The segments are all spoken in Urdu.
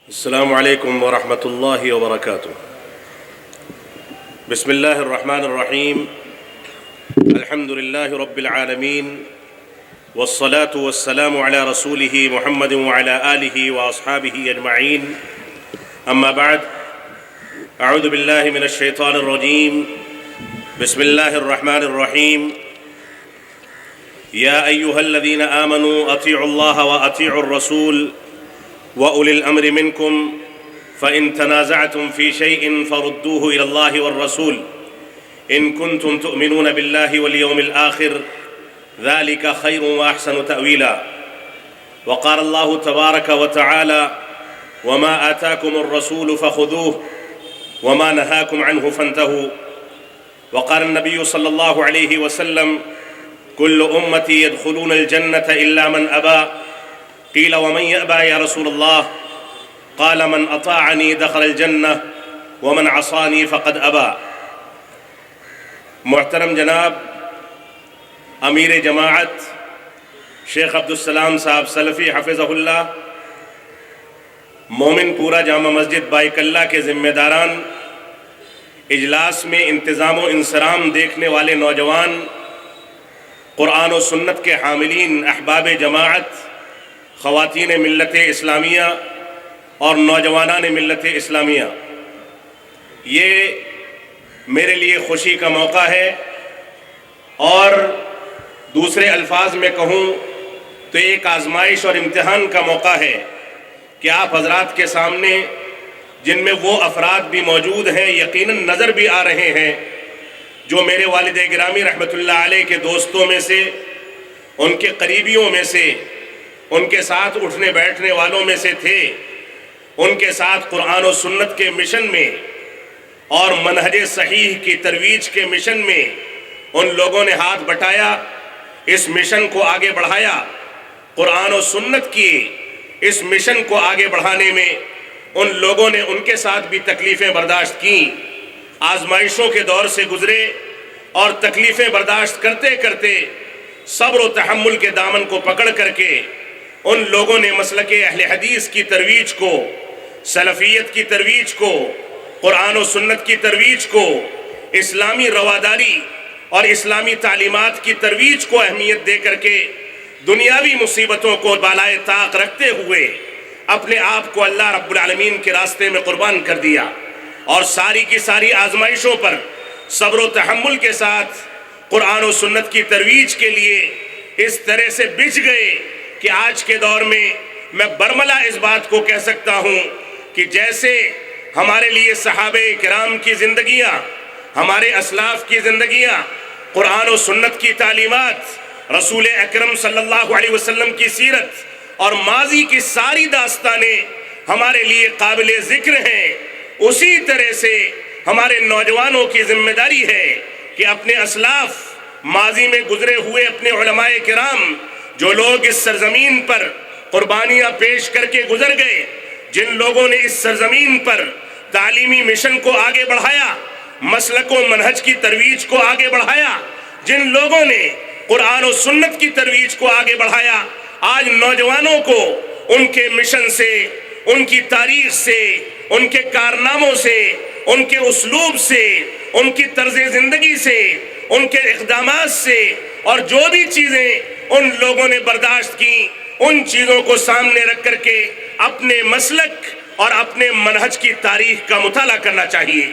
السلام علیکم ورحمۃ اللہ وبرکاتہ۔ بسم اللہ الرحمن الرحیم، الحمد للہ رب العالمین، والصلاة والسلام علی رسولہ محمد وعلی آلہ واصحابہ اجمعین، اما بعد، اعوذ باللہ من الشیطان الرجیم، بسم اللہ الرحمن الرحیم، یا ایہا الذین آمنوا اطیعوا اللہ واطیعوا الرسول وَأُولِي الْأَمْرِ مِنْكُمْ فَإِن تَنَازَعْتُمْ فِي شَيْءٍ فَرُدُّوهُ إِلَى اللَّهِ وَالرَّسُولِ إِن كُنتُمْ تُؤْمِنُونَ بِاللَّهِ وَالْيَوْمِ الْآخِرِ ذَلِكَ خَيْرٌ وَأَحْسَنُ تَأْوِيلًا۔ وقال الله تبارك وتعالى وما آتاكم الرسول فخذوه وما نهاكم عنه فانتهوا۔ وقال النبي صلى الله عليه وسلم كل أمتي يدخلون الجنة إلا من أبى، قیل ومن یأبی یا رسول اللہ؟ قال من اطاعنی دخل الجنہ ومن عصانی فقد ابی۔ محترم جناب امیر جماعت شیخ عبدالسلام صاحب سلفی حفظہ اللہ، مومن پورہ جامع مسجد بائک اللہ کے ذمہ داران، اجلاس میں انتظام و انصرام دیکھنے والے نوجوان، قرآن و سنت کے حاملین احباب جماعت، خواتین ملت اسلامیہ اور نوجوانان ملت اسلامیہ، یہ میرے لیے خوشی کا موقع ہے، اور دوسرے الفاظ میں کہوں تو ایک آزمائش اور امتحان کا موقع ہے کہ آپ حضرات کے سامنے، جن میں وہ افراد بھی موجود ہیں، یقیناً نظر بھی آ رہے ہیں، جو میرے والد گرامی رحمۃ اللہ علیہ کے دوستوں میں سے، ان کے قریبیوں میں سے، ان کے ساتھ اٹھنے بیٹھنے والوں میں سے تھے، ان کے ساتھ قرآن و سنت کے مشن میں اور منہج صحیح کی ترویج کے مشن میں ان لوگوں نے ہاتھ بٹایا، اس مشن کو آگے بڑھایا، قرآن و سنت کی اس مشن کو آگے بڑھانے میں ان لوگوں نے ان کے ساتھ بھی تکلیفیں برداشت کیں، آزمائشوں کے دور سے گزرے، اور تکلیفیں برداشت کرتے کرتے صبر و تحمل کے دامن کو پکڑ کر کے ان لوگوں نے مسلک اہل حدیث کی ترویج کو، سلفیت کی ترویج کو، قرآن و سنت کی ترویج کو، اسلامی رواداری اور اسلامی تعلیمات کی ترویج کو اہمیت دے کر کے دنیاوی مصیبتوں کو بالائے طاق رکھتے ہوئے اپنے آپ کو اللہ رب العالمین کے راستے میں قربان کر دیا، اور ساری کی ساری آزمائشوں پر صبر و تحمل کے ساتھ قرآن و سنت کی ترویج کے لیے اس طرح سے بچ گئے کہ آج کے دور میں برملا اس بات کو کہہ سکتا ہوں کہ جیسے ہمارے لیے صحابہ کرام کی زندگیاں، ہمارے اسلاف کی زندگیاں، قرآن و سنت کی تعلیمات، رسول اکرم صلی اللہ علیہ وسلم کی سیرت اور ماضی کی ساری داستانیں ہمارے لیے قابل ذکر ہیں، اسی طرح سے ہمارے نوجوانوں کی ذمہ داری ہے کہ اپنے اسلاف، ماضی میں گزرے ہوئے اپنے علماء کرام، جو لوگ اس سرزمین پر قربانیاں پیش کر کے گزر گئے، جن لوگوں نے اس سرزمین پر تعلیمی مشن کو آگے بڑھایا، مسلک و منہج کی ترویج کو آگے بڑھایا، جن لوگوں نے قرآن و سنت کی ترویج کو آگے بڑھایا، آج نوجوانوں کو ان کے مشن سے، ان کی تاریخ سے، ان کے کارناموں سے، ان کے اسلوب سے، ان کی طرز زندگی سے، ان کے اقدامات سے، اور جو بھی چیزیں ان لوگوں نے برداشت کی، ان چیزوں کو سامنے رکھ کر کے اپنے مسلک اور اپنے منہج کی تاریخ کا مطالعہ کرنا چاہیے۔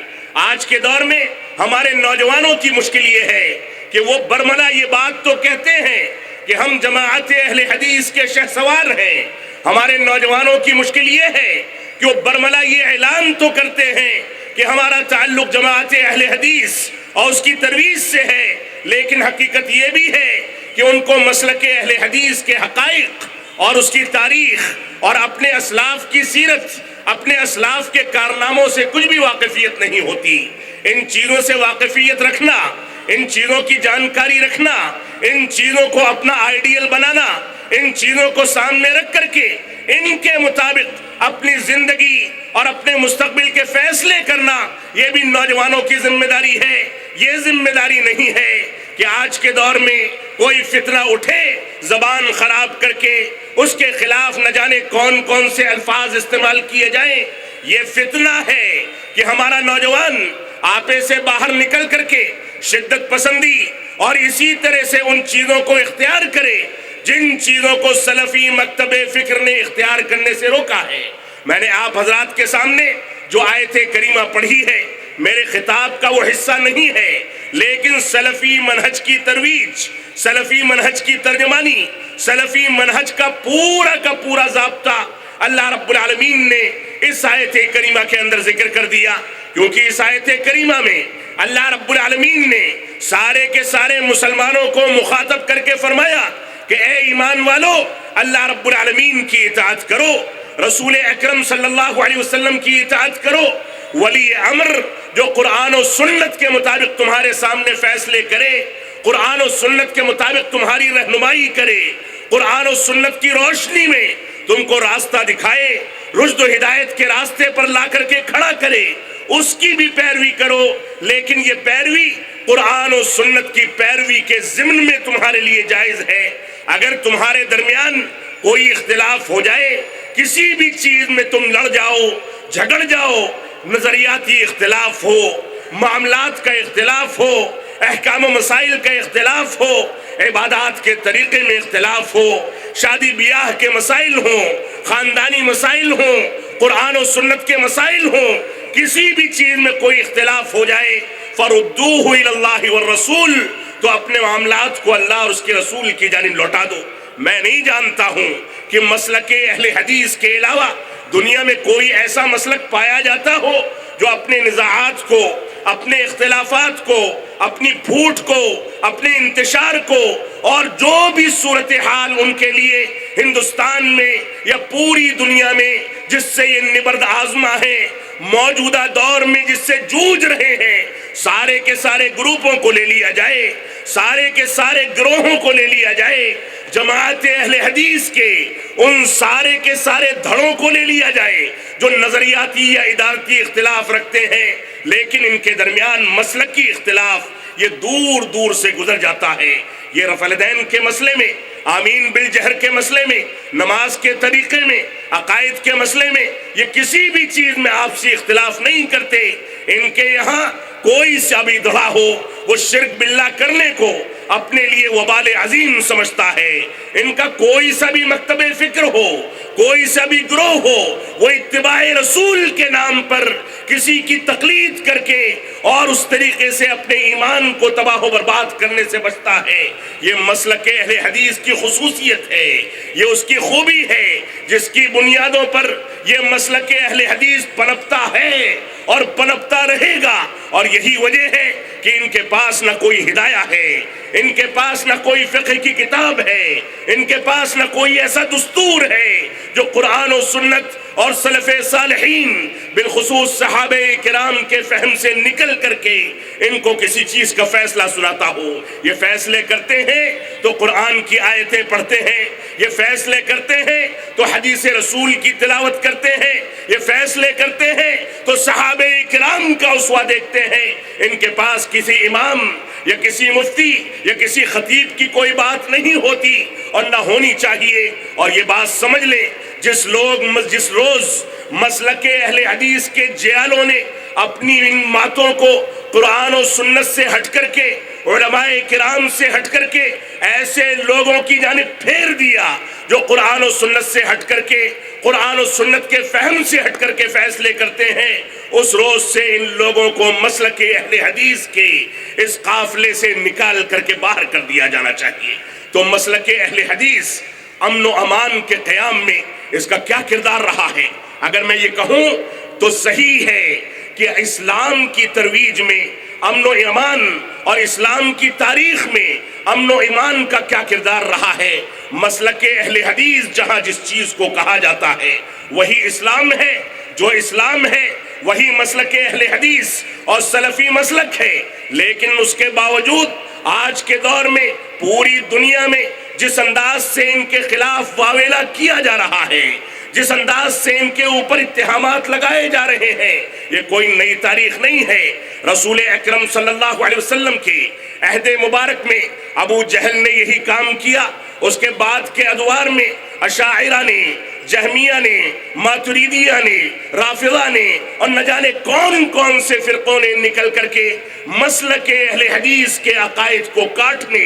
آج کے دور میں ہمارے نوجوانوں کی مشکل یہ ہے کہ وہ برملا یہ بات تو کہتے ہیں کہ ہم جماعت اہل حدیث کے شہسوار ہیں، ہمارے نوجوانوں کی مشکل یہ ہے کہ وہ برملا یہ اعلان تو کرتے ہیں کہ ہمارا تعلق جماعت اہل حدیث اور اس کی ترویج سے ہے، لیکن حقیقت یہ بھی ہے کہ ان کو مسلک اہل حدیث کے حقائق اور اس کی تاریخ اور اپنے اسلاف کی سیرت، اپنے اسلاف کے کارناموں سے کچھ بھی واقفیت نہیں ہوتی۔ ان چیزوں سے واقفیت رکھنا، ان چیزوں کی جانکاری رکھنا، ان چیزوں کو اپنا آئیڈیل بنانا، ان چیزوں کو سامنے رکھ کر کے ان کے مطابق اپنی زندگی اور اپنے مستقبل کے فیصلے کرنا، یہ بھی نوجوانوں کی ذمہ داری ہے۔ یہ ذمہ داری نہیں ہے کہ آج کے دور میں کوئی فتنہ اٹھے زبان خراب کر کے اس کے خلاف نہ جانے کون کون سے الفاظ استعمال کیے جائیں. یہ فتنہ ہے کہ ہمارا نوجوان آپے سے باہر نکل کر کے شدت پسندی اور اسی طرح سے ان چیزوں کو اختیار کرے جن چیزوں کو سلفی مکتب فکر نے اختیار کرنے سے روکا ہے. میں نے آپ حضرات کے سامنے جو آیت کریمہ پڑھی ہے میرے خطاب کا وہ حصہ نہیں ہے، لیکن سلفی منہج کی ترویج، سلفی منہج کی ترجمانی، سلفی منہج کا پورا ضابطہ اللہ رب العالمین نے اس آیت کریمہ کے اندر ذکر کر دیا. کیونکہ اس آیت کریمہ میں اللہ رب العالمین نے سارے کے سارے مسلمانوں کو مخاطب کر کے فرمایا کہ اے ایمان والو، اللہ رب العالمین کی اطاعت کرو، رسول اکرم صلی اللہ علیہ وسلم کی اطاعت کرو، ولی امر جو قرآن و سنت کے مطابق تمہارے سامنے فیصلے کرے، قرآن و سنت کے مطابق تمہاری رہنمائی کرے، قرآن و سنت کی روشنی میں تم کو راستہ دکھائے، رشد و ہدایت کے راستے پر لا کر کے کھڑا کرے، اس کی بھی پیروی کرو. لیکن یہ پیروی قرآن و سنت کی پیروی کے ضمن میں تمہارے لیے جائز ہے. اگر تمہارے درمیان کوئی اختلاف ہو جائے، کسی بھی چیز میں تم لڑ جاؤ، جھگڑ جاؤ، نظریاتی اختلاف ہو، معاملات کا اختلاف ہو، احکام و مسائل کا اختلاف ہو، عبادات کے طریقے میں اختلاف ہو، شادی بیاہ کے مسائل ہوں، خاندانی مسائل ہوں، قرآن و سنت کے مسائل ہوں، کسی بھی چیز میں کوئی اختلاف ہو جائے، فَرُدُّوهُ إِلَى اللَّهِ وَالرَّسُولِ، تو اپنے معاملات کو اللہ اور اس کے رسول کی جانب لوٹا دو. میں نہیں جانتا ہوں کہ مسلک اہل حدیث کے علاوہ دنیا میں کوئی ایسا مسلک پایا جاتا ہو جو اپنے نزاعات کو، اپنے اختلافات کو، اپنی پھوٹ کو، اپنے انتشار کو اور جو بھی صورتحال ان کے لیے ہندوستان میں یا پوری دنیا میں جس سے یہ نبرد آزما ہے، موجودہ دور میں جس سے جوجھ رہے ہیں، سارے کے سارے گروپوں کو لے لیا جائے، سارے کے سارے گروہوں کو لے لیا جائے، جماعت اہل حدیث کے ان سارے کے سارے دھڑوں کو لے لیا جائے جو نظریاتی یا ادارتی اختلاف رکھتے ہیں، لیکن ان کے درمیان مسلکی اختلاف یہ دور دور سے گزر جاتا ہے. یہ رفع الیدین کے مسئلے میں، آمین بالجہر کے مسئلے میں، نماز کے طریقے میں، عقائد کے مسئلے میں، یہ کسی بھی چیز میں آپسی اختلاف نہیں کرتے. ان کے یہاں کوئی سا بھی دھڑا ہو وہ شرک باللہ کرنے کو اپنے لیے وبال عظیم سمجھتا ہے. ان کا کوئی سا بھی مکتب فکر ہو، کوئی سا بھی گروہ ہو، وہ اتباع رسول کے نام پر کسی کی تقلید کر کے اور اس طریقے سے اپنے ایمان کو تباہ و برباد کرنے سے بچتا ہے. یہ مسلک اہل حدیث کی خصوصیت ہے، یہ اس کی خوبی ہے جس کی بنیادوں پر یہ مسلک اہل حدیث پنپتا ہے اور پنپتا رہے گا. اور یہی وجہ ہے کہ ان کے پاس نہ کوئی ہدایہ ہے، ان کے پاس نہ کوئی فقہ کی کتاب ہے، ان کے پاس نہ کوئی ایسا دستور ہے جو قرآن و سنت اور سلف صالحین بالخصوص صحابہ کرام کے فہم سے نکل کر کے ان کو کسی چیز کا فیصلہ سناتا ہو. یہ فیصلے کرتے ہیں تو قرآن کی آیتیں پڑھتے ہیں، یہ فیصلے کرتے ہیں تو حدیث رسول کی تلاوت کرتے ہیں، یہ فیصلے کرتے ہیں تو صحابہ کرام کا اسوہ دیکھتے ہیں. ان کے پاس کسی امام یا کسی مفتی یا کسی خطیب کی کوئی بات نہیں ہوتی اور نہ ہونی چاہیے. اور یہ بات سمجھ لیں، جس روز مسلک اہل حدیث کے جیالوں نے اپنی ان باتوں کو قرآن و سنت سے ہٹ کر کے، علماء کرام سے ہٹ کر کے ایسے لوگوں کی جانب پھیر دیا جو قرآن و سنت سے ہٹ کر کے، قرآن و سنت کے فہم سے ہٹ کر کے فیصلے کرتے ہیں، اس روز سے ان لوگوں کو مسلک اہل حدیث کے اس قافلے سے نکال کر کے باہر کر دیا جانا چاہیے. تو مسلک اہل حدیث امن و امان کے قیام میں اس کا کیا کردار رہا ہے؟ اگر میں یہ کہوں تو صحیح ہے کہ اسلام کی ترویج میں امن و امان اور اسلام کی تاریخ میں امن و ایمان کا کیا کردار رہا ہے. مسلک اہل حدیث جہاں جس چیز کو کہا جاتا ہے وہی اسلام ہے، جو اسلام ہے وہی مسلک اہل حدیث اور سلفی مسلک ہے. لیکن اس کے باوجود آج کے دور میں پوری دنیا میں جس انداز سے ان کے خلاف واویلا کیا جا رہا ہے، جس انداز سے ان کے اوپر اتہامات لگائے جا رہے ہیں، یہ کوئی نئی تاریخ نہیں ہے. رسول اکرم صلی اللہ علیہ وسلم کے عہد مبارک میں ابو جہل نے یہی کام کیا، اس کے بعد کے ادوار میں اشاعرہ نے، جہمیہ نے، ماتریدیہ نے، رافضہ نے اور نہ جانے کون کون سے فرقوں نے نکل کر کے مسلک اہل حدیث کے عقائد کو کاٹنے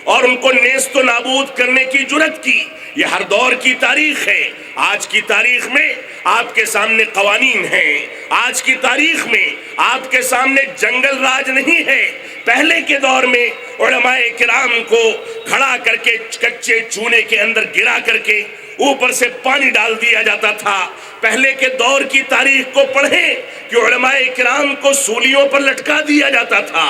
اور ان کو نیست و نابود کرنے کی جرات کی۔ یہ ہر دور کی تاریخ ہے۔ آج کی تاریخ میں آپ کے سامنے قوانین ہیں، آج کی تاریخ میں آپ کے سامنے جنگل راج نہیں ہے۔ پہلے کے دور میں علماء کرام کو کھڑا کر کے کچے چونے کے اندر گرا کر کے اوپر سے پانی ڈال دیا جاتا تھا۔ پہلے کے دور کی تاریخ کو پڑھیں کہ علماء کرام کو سولیوں پر لٹکا دیا جاتا تھا۔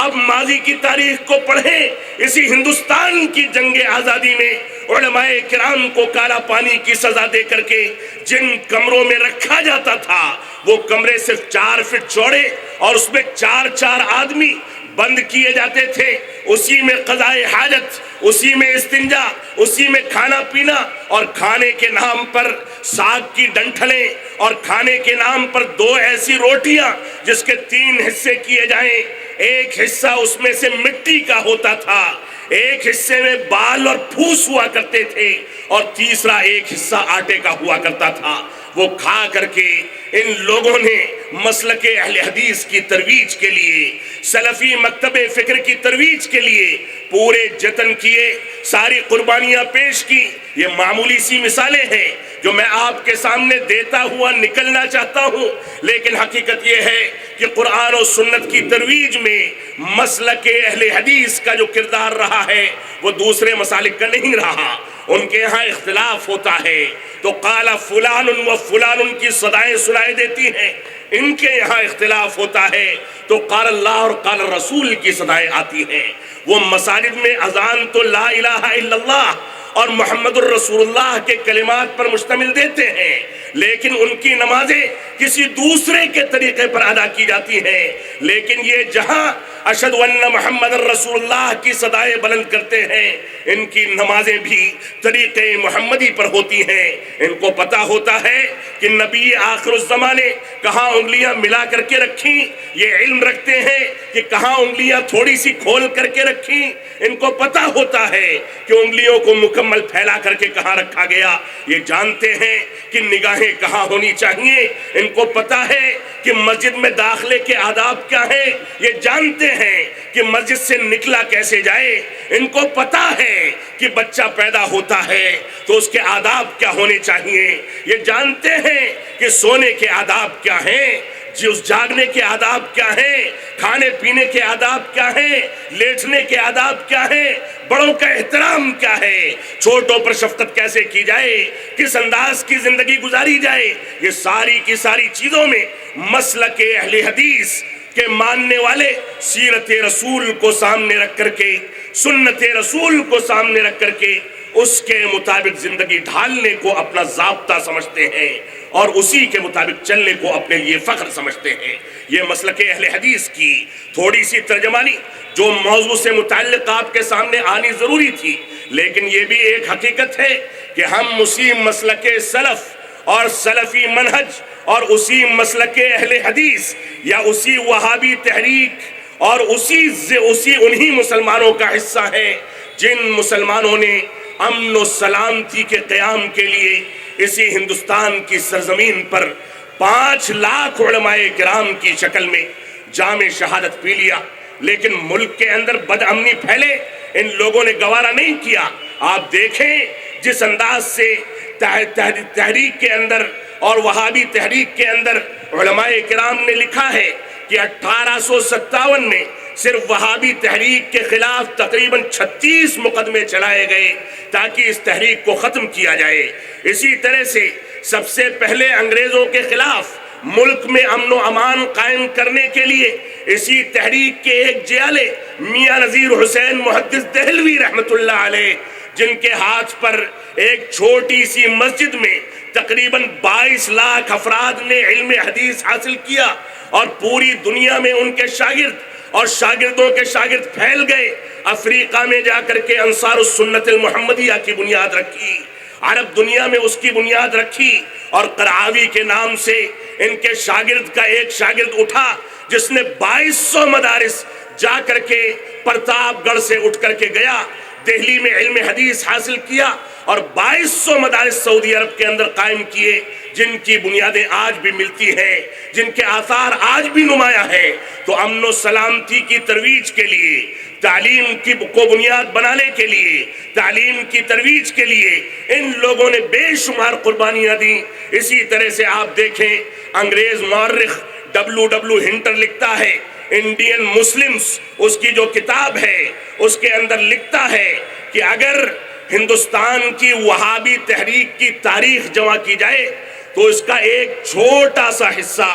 آپ ماضی کی تاریخ کو پڑھیں، اسی ہندوستان کی جنگ آزادی میں علماء کرام کو کالا پانی کی سزا دے کر کے جن کمروں میں رکھا جاتا تھا، وہ کمرے صرف 4 فٹ چوڑے اور اس میں 4 آدمی بند کیے جاتے تھے۔ اسی میں قضائے حاجت، اسی میں استنجا، اسی میں کھانا پینا، اور کھانے کے نام پر ساگ کی ڈنٹھلیں، اور کھانے کے نام پر 2 ایسی روٹیاں جس کے 3 حصے کیے جائیں۔ ایک حصہ اس میں سے مٹی کا ہوتا تھا، ایک حصے میں بال اور پھوس ہوا کرتے تھے، اور تیسرا ایک حصہ آٹے کا ہوا کرتا تھا۔ وہ کھا کر کے ان لوگوں نے مسلک اہل حدیث کی ترویج کے لیے، سلفی مکتب فکر کی ترویج کے لیے پورے جتن کیے، ساری قربانیاں پیش کی۔ یہ معمولی سی مثالیں ہیں جو میں آپ کے سامنے دیتا ہوا نکلنا چاہتا ہوں، لیکن حقیقت یہ ہے کہ قرآن و سنت کی ترویج میں مسلک اہل حدیث کا جو کردار رہا ہے وہ دوسرے مسالک کا نہیں رہا۔ ان کے ہاں اختلاف ہوتا ہے تو قال فلان و فلان کی صدائیں سنائی دیتی ہیں، ان کے یہاں اختلاف ہوتا ہے تو قال اللہ اور قال رسول کی صدائیں آتی ہیں۔ وہ مساجد میں اذان تو لا الہ الا اللہ اور محمد الرسول اللہ کے کلمات پر مشتمل دیتے ہیں، لیکن ان کی نمازیں کسی دوسرے کے طریقے پر ادا کی جاتی ہیں۔ لیکن یہ جہاں اشہد ان محمد الرسول اللہ کی صدائیں بلند کرتے ہیں، ان کی نمازیں بھی طریقے محمدی پر ہوتی ہیں۔ ان کو پتہ ہوتا ہے کہ نبی آخر الزمان نے کہاں انگلیاں ملا کر کے رکھیں، یہ علم رکھتے ہیں کہ کہاں انگلیاں تھوڑی سی کھول کر کے رکھیں۔ ان کو پتہ ہوتا ہے کہ انگلیوں کو مکمل پھیلا کر کے کہاں رکھا گیا، یہ جانتے ہیں کہ نگاہیں کہاں ہونی چاہیے۔ ان کو پتہ ہے کہ مسجد میں داخلے کے آداب کیا ہیں، یہ جانتے ہیں کہ مسجد سے نکلا کیسے جائے۔ ان کو پتہ ہے کہ بچہ پیدا ہوتا ہے تو اس کے آداب کیا ہونے چاہیے، یہ جانتے ہیں کہ سونے کے آداب کیا ہیں، جاگنے کے آداب کیا ہیں، کھانے پینے کے آداب کیا ہیں، لیٹنے کے آداب کیا ہیں، بڑوں کا احترام کیا ہے، چھوٹوں پر شفقت کیسے کی جائے، کس انداز کی زندگی گزاری جائے۔ یہ ساری کی ساری چیزوں میں مسلک اہل حدیث کے ماننے والے سیرت رسول کو سامنے رکھ کر کے، سنت رسول کو سامنے رکھ کر کے اس کے مطابق زندگی ڈھالنے کو اپنا ضابطہ سمجھتے ہیں اور اسی کے مطابق چلنے کو اپنے لیے فخر سمجھتے ہیں۔ یہ مسلک اہل حدیث کی تھوڑی سی ترجمانی جو موضوع سے متعلق آپ کے سامنے آنی ضروری تھی، لیکن یہ بھی ایک حقیقت ہے کہ ہم اسی مسلک سلف اور سلفی منہج اور اسی مسلک اہل حدیث یا اسی وہابی تحریک اور اسی انہی مسلمانوں کا حصہ ہیں جن مسلمانوں نے امن و سلامتی کے قیام کے لیے اسی ہندوستان کی سرزمین پر 5 لاکھ علماء کرام کی شکل میں جام شہادت پی لیا، لیکن ملک کے اندر بد امنی پھیلے، ان لوگوں نے گوارا نہیں کیا۔ آپ دیکھیں جس انداز سے تحریک کے اندر اور وہابی تحریک کے اندر علماء کرام نے لکھا ہے کہ 1857 میں صرف وہابی تحریک کے خلاف تقریباً 36 مقدمے چلائے گئے تاکہ اس تحریک کو ختم کیا جائے۔ اسی طرح سے سب سے پہلے انگریزوں کے خلاف ملک میں امن و امان قائم کرنے کے لیے اسی تحریک کے ایک جیالے میاں نذیر حسین محدث دہلوی رحمت اللہ علیہ، جن کے ہاتھ پر ایک چھوٹی سی مسجد میں تقریباً 22 لاکھ افراد نے علم حدیث حاصل کیا، اور پوری دنیا میں ان کے شاگرد اور شاگردوں کے شاگرد پھیل گئے۔ افریقہ میں جا کر کے انصار السنت المحمدیہ کی بنیاد رکھی، عرب دنیا میں اس کی بنیاد رکھی، اور قرعاوی کے نام سے ان کے شاگرد کا ایک شاگرد اٹھا جس نے 2200 مدارس جا کر کے پرتاپ گڑھ سے اٹھ کر کے گیا، دہلی میں علم حدیث حاصل کیا اور 2200 مدارس سعودی عرب کے اندر قائم کیے، جن کی بنیادیں آج بھی ملتی ہیں، جن کے آثار آج بھی نمایاں ہیں۔ تو امن و سلامتی کی ترویج کے لیے، تعلیم کی کو بنیاد بنانے کے لیے، تعلیم کی ترویج کے لیے ان لوگوں نے بے شمار قربانیاں دیں۔ اسی طرح سے آپ دیکھیں، انگریز مورخ W ہنٹر لکھتا ہے، انڈین مسلمز اس کی جو کتاب ہے اس کے اندر لکھتا ہے کہ اگر ہندوستان کی وہابی تحریک کی تاریخ جمع کی جائے تو اس کا ایک چھوٹا سا حصہ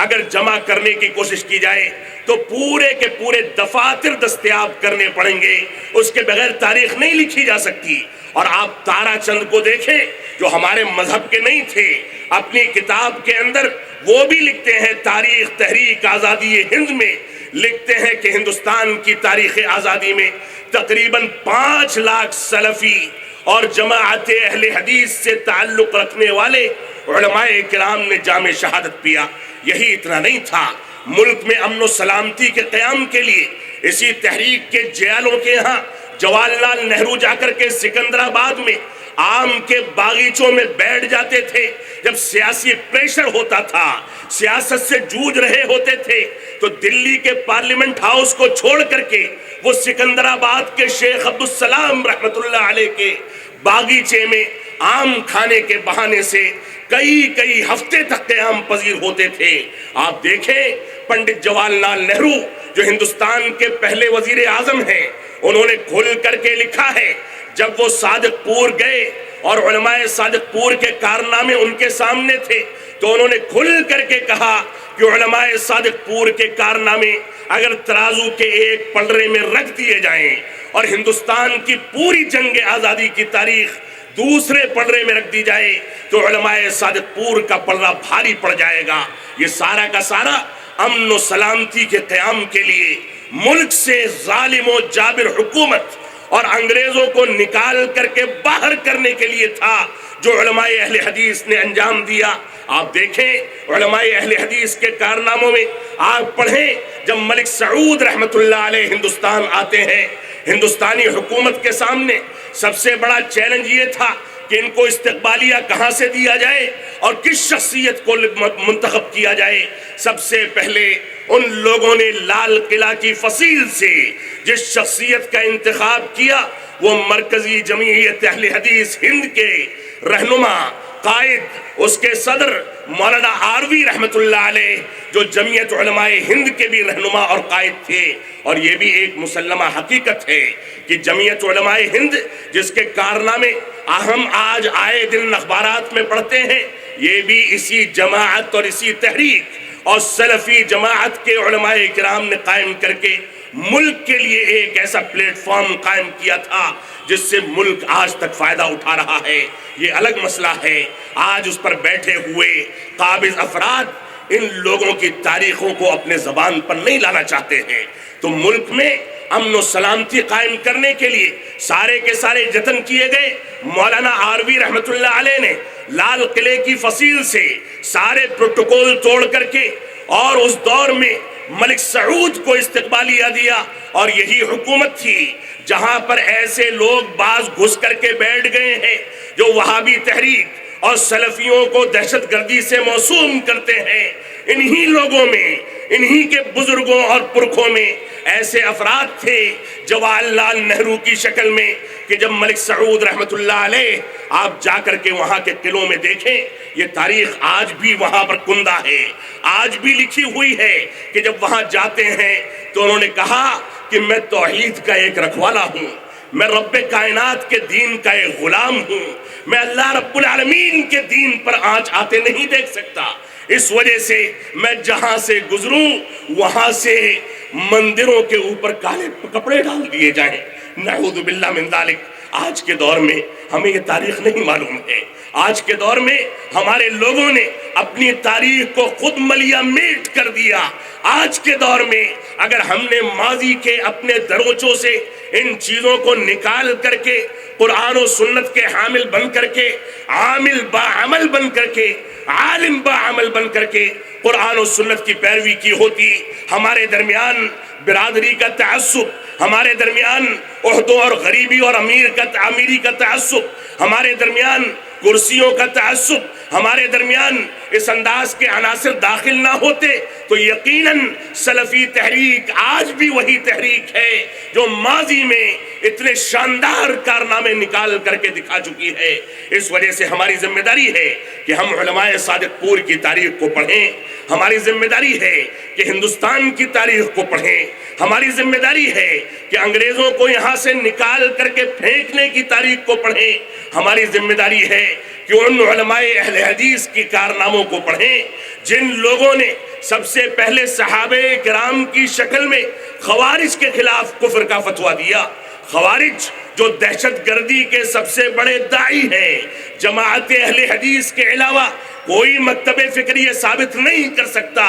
اگر جمع کرنے کی کوشش کی جائے تو پورے کے پورے دفاتر دستیاب کرنے پڑیں گے، اس کے بغیر تاریخ نہیں لکھی جا سکتی۔ اور آپ تارا چند کو دیکھیں جو ہمارے مذہب کے نہیں تھے، اپنی کتاب کے اندر وہ بھی لکھتے ہیں، تاریخ تحریک آزادی ہند میں لکھتے ہیں کہ ہندوستان کی تاریخ آزادی میں تقریباً 5 لاکھ سلفی اور جماعت اہل حدیث سے تعلق رکھنے والے علماء کرام نے جام شہادت پیا۔ یہی اتنا نہیں تھا، ملک میں امن و سلامتی کے قیام کے لیے اسی تحریک کے جیالوں کے ہاں جواہر لال نہرو جا کر کے سکندرآباد میں آم کے باغیچوں میں بیٹھ جاتے تھے۔ جب سیاسی پریشر ہوتا تھا، سیاست سے جوجھ رہے ہوتے تھے، تو دلی کے پارلیمنٹ ہاؤس کو چھوڑ کر کے وہ سکندرآباد کے شیخ عبدالسلام رحمت اللہ علیہ کے باغیچے میں آم کھانے کے بہانے سے کئی ہفتے تک قیام پذیر ہوتے تھے۔ آپ دیکھیں پنڈت جواہر لال نہرو جو ہندوستان کے پہلے وزیر اعظم ہیں، انہوں نے کھل کر کے لکھا ہے، جب وہ صادق پور گئے اور علماء صادق پور کے کارنامے ان کے سامنے تھے تو انہوں نے کھل کر کے کہا کہ علماء صادق پور کے کارنامے اگر ترازو کے ایک پلڑے میں رکھ دیے جائیں اور ہندوستان کی پوری جنگ آزادی کی تاریخ دوسرے پلڑے میں رکھ دی جائے تو علماء صادق پور کا پلڑا بھاری پڑ جائے گا۔ یہ سارا کا سارا امن و سلامتی کے قیام کے لیے، ملک سے ظالم و جابر حکومت اور انگریزوں کو نکال کر کے باہر کرنے کے لیے تھا، جو علماء اہل حدیث نے انجام دیا۔ آپ دیکھیں علماء اہل حدیث کے کارناموں میں، آپ پڑھیں جب ملک سعود رحمت اللہ علیہ ہندوستان آتے ہیں، ہندوستانی حکومت کے سامنے سب سے بڑا چیلنج یہ تھا کہ ان کو استقبالیہ کہاں سے دیا جائے اور کس شخصیت کو منتخب کیا جائے۔ سب سے پہلے ان لوگوں نے لال قلعہ کی فصیل سے جس شخصیت کا انتخاب کیا وہ مرکزی جمعیت اہل حدیث ہند کے رہنما، قائد، اس کے صدر مولانا آروی رحمت اللہ علیہ، جو جمعیت علماء ہند کے بھی رہنما اور قائد تھے۔ اور یہ بھی ایک مسلمہ حقیقت ہے کہ جمعیت علماء ہند جس کے کارنامے ہم آج آئے دن اخبارات میں پڑھتے ہیں، یہ بھی اسی جماعت اور اسی تحریک اور سلفی جماعت کے علماء کرام نے قائم کر کے ملک کے لیے ایک ایسا پلیٹ فارم قائم کیا تھا جس سے ملک آج تک فائدہ اٹھا رہا ہے۔ یہ الگ مسئلہ ہے، آج اس پر بیٹھے ہوئے قابض افراد ان لوگوں کی تاریخوں کو اپنے زبان پر نہیں لانا چاہتے ہیں۔ تو ملک میں امن و سلامتی قائم کرنے کے لیے سارے کے سارے جتن کیے گئے۔ مولانا آروی رحمت اللہ علیہ نے لال قلعے کی فصیل سے سارے پروٹوکول توڑ کر کے اور اس دور میں ملک سعود کو استقبالیہ دیا، اور یہی حکومت تھی جہاں پر ایسے لوگ بعض گھس کر کے بیٹھ گئے ہیں جو وہابی تحریک اور سلفیوں کو دہشت گردی سے موسوم کرتے ہیں۔ انہی لوگوں میں، انہی کے بزرگوں اور پرکھوں میں ایسے افراد تھے جواہر لال نہرو کی شکل میں کہ جب ملک سعود رحمت اللہ علیہ آپ جا کر کے وہاں کے قلعوں میں دیکھیں، یہ تاریخ آج بھی وہاں پر کندہ ہے، آج بھی لکھی ہوئی ہے کہ جب وہاں جاتے ہیں تو انہوں نے کہا کہ میں توحید کا ایک رکھوالا ہوں، میں رب کائنات کے دین کا ایک غلام ہوں، میں اللہ رب العالمین کے دین پر آنچ آتے نہیں دیکھ سکتا، اس وجہ سے میں جہاں سے گزروں وہاں سے مندروں کے اوپر کالے کپڑے ڈال دیے جائیں۔ نعوذ باللہ من ذالک۔ آج کے دور میں ہمیں یہ تاریخ نہیں معلوم ہے، آج کے دور میں ہمارے لوگوں نے اپنی تاریخ کو خود ملیہ میٹ کر دیا۔ آج کے دور میں اگر ہم نے ماضی کے اپنے دروچوں سے ان چیزوں کو نکال کر کے قرآن و سنت کے حامل بن کر کے، عامل با عمل بن کر کے عالم با عمل بن کر کے قرآن و سنت کی پیروی کی ہوتی، ہمارے درمیان برادری کا تعصب، ہمارے درمیان عہدوں اور غریبی اور امیری کا تعصب، ہمارے درمیان کرسیوں کا تعصب، ہمارے درمیان اس انداز کے عناصر داخل نہ ہوتے تو یقیناً سلفی تحریک آج بھی وہی تحریک ہے جو ماضی میں اتنے شاندار کارنامے نکال کر کے دکھا چکی ہے۔ اس وجہ سے ہماری ذمہ داری ہے کہ ہم علماء صادق پور کی تاریخ کو پڑھیں، ہماری ذمہ داری ہے کہ ہندوستان کی تاریخ کو پڑھیں، ہماری ذمہ داری ہے کہ انگریزوں کو یہاں سے نکال کر کے پھینکنے کی تاریخ کو پڑھیں، ہماری ذمہ داری ہے کہ ان علماء اہل حدیث کی کارناموں کو پڑھیں جن لوگوں نے سب سے پہلے صحابہ کرام کی شکل میں خوارج کے خلاف کفر کا فتویٰ دیا۔ خوارج جو دہشت گردی کے سب سے بڑے داعی ہیں، جماعت اہل حدیث کے علاوہ کوئی مکتب فکری یہ ثابت نہیں کر سکتا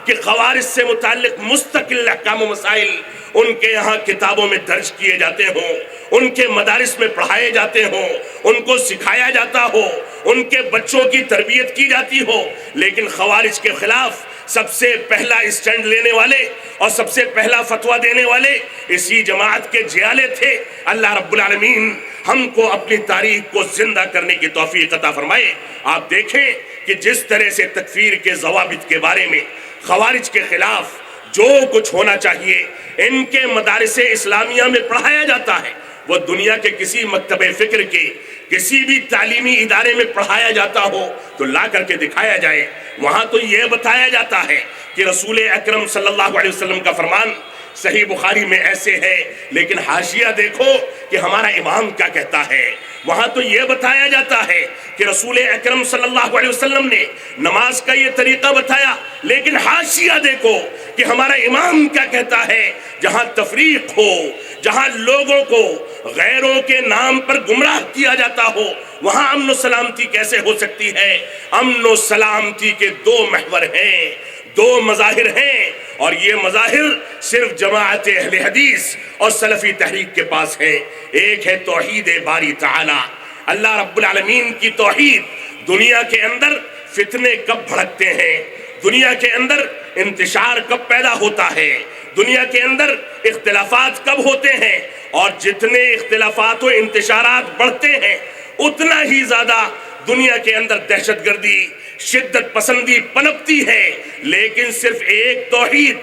کہ خوارج سے متعلق مستقل احکام و مسائل ان کے یہاں کتابوں میں درج کیے جاتے ہوں، ان کے مدارس میں پڑھائے جاتے ہوں، ان کو سکھایا جاتا ہو، ان کے بچوں کی تربیت کی جاتی ہو، لیکن خوارج کے خلاف سب سے پہلا اسٹینڈ لینے والے اور سب سے پہلا فتویٰ دینے والے اسی جماعت کے جیالے تھے۔ اللہ رب العالمین ہم کو اپنی تاریخ کو زندہ کرنے کی توفیق عطا فرمائے۔ آپ دیکھیں کہ جس طرح سے تکفیر کے ضوابط کے بارے میں خوارج کے خلاف جو کچھ ہونا چاہیے ان کے مدارس اسلامیہ میں پڑھایا جاتا ہے، وہ دنیا کے کسی مکتب فکر کے کسی بھی تعلیمی ادارے میں پڑھایا جاتا ہو تو لا کر کے دکھایا جائے۔ وہاں تو یہ بتایا جاتا ہے کہ رسول اکرم صلی اللہ علیہ وسلم کا فرمان صحیح بخاری میں ایسے ہے، لیکن حاشیہ دیکھو کہ ہمارا امام کیا کہتا ہے۔ وہاں تو یہ بتایا جاتا ہے کہ رسول اکرم صلی اللہ علیہ وسلم نے نماز کا یہ طریقہ بتایا، لیکن حاشیہ دیکھو کہ ہمارا امام کیا کہتا ہے۔ جہاں تفریق ہو، جہاں لوگوں کو غیروں کے نام پر گمراہ کیا جاتا ہو، وہاں امن و سلامتی کیسے ہو سکتی ہے؟ امن و سلامتی کے دو محور ہیں، دو مظاہر ہیں، اور یہ مظاہر صرف جماعت اہل حدیث اور سلفی تحریک کے پاس ہے۔ ایک ہے توحید باری تعالی، اللہ رب العالمین کی توحید۔ دنیا کے اندر فتنے کب بھڑکتے ہیں، دنیا کے اندر انتشار کب پیدا ہوتا ہے، دنیا کے اندر اختلافات کب ہوتے ہیں، اور جتنے اختلافات و انتشارات بڑھتے ہیں اتنا ہی زیادہ دنیا کے اندر دہشت گردی، شدت پسندی پنپتی ہے۔ لیکن صرف ایک توحید،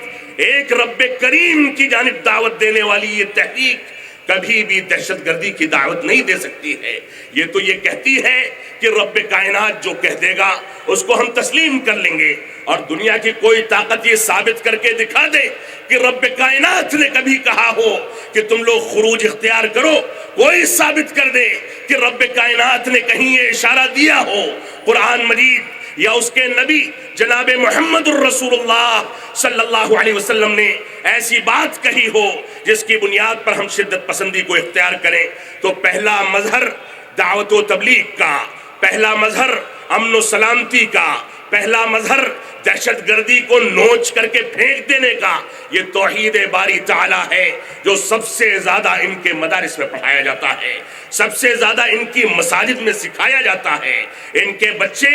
ایک رب کریم کی جانب دعوت دینے والی یہ تحریک کبھی بھی دہشت گردی کی دعوت نہیں دے سکتی ہے۔ یہ تو یہ کہتی ہے کہ رب کائنات جو کہہ دے گا اس کو ہم تسلیم کر لیں گے، اور دنیا کی کوئی طاقت یہ ثابت کر کے دکھا دے کہ رب کائنات نے کبھی کہا ہو کہ تم لوگ خروج اختیار کرو، کوئی ثابت کر دے کہ رب کائنات نے کہیں یہ اشارہ دیا ہو قرآن مجید یا اس کے نبی جناب محمد الرسول اللہ صلی اللہ علیہ وسلم نے ایسی بات کہی ہو جس کی بنیاد پر ہم شدت پسندی کو اختیار کریں، تو پہلا مظہر دعوت و تبلیغ کا، پہلا مظہر امن و سلامتی کا، پہلا مظہر دہشت گردی کو نوچ کر کے پھینک دینے کا یہ توحید باری تعالی ہے، جو سب سے زیادہ ان کے مدارس میں پڑھایا جاتا ہے، سب سے زیادہ ان کی مساجد میں سکھایا جاتا ہے۔ ان کے بچے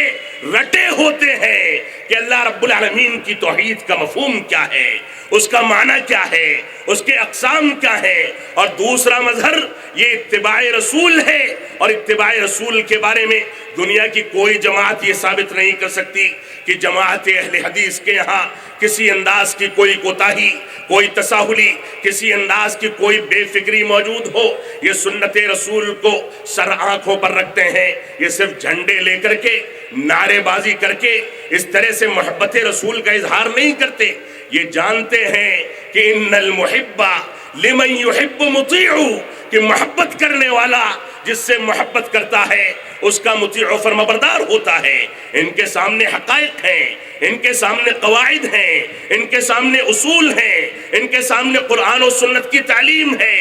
رٹے ہوتے ہیں کہ اللہ رب العالمین کی توحید کا مفہوم کیا ہے، اس کا معنی کیا ہے، اس کے اقسام کیا ہے۔ اور دوسرا مظہر یہ اتباع رسول ہے، اور اتباع رسول کے بارے میں دنیا کی کوئی جماعت یہ ثابت نہیں کر سکتی کہ جماعت اہل حدیث کے یہاں کسی انداز کی کوئی کوتاہی، کوئی تساہلی، کسی انداز کی کوئی بے فکری موجود ہو۔ یہ سنت رسول کو سر آنکھوں پر رکھتے ہیں، یہ صرف جھنڈے لے کر کے، نعرے بازی کر کے اس طرح سے محبت رسول کا اظہار نہیں کرتے۔ یہ جانتے ہیں کہ ان المحب لمن یحب مطیع، کہ محبت کرنے والا جس سے محبت کرتا ہے اس کا مطیع و فرمانبردار ہوتا ہے۔ ان کے سامنے حقائق ہیں، ان کے سامنے قواعد ہیں، ان کے سامنے اصول ہیں، ان کے سامنے قرآن و سنت کی تعلیم ہے،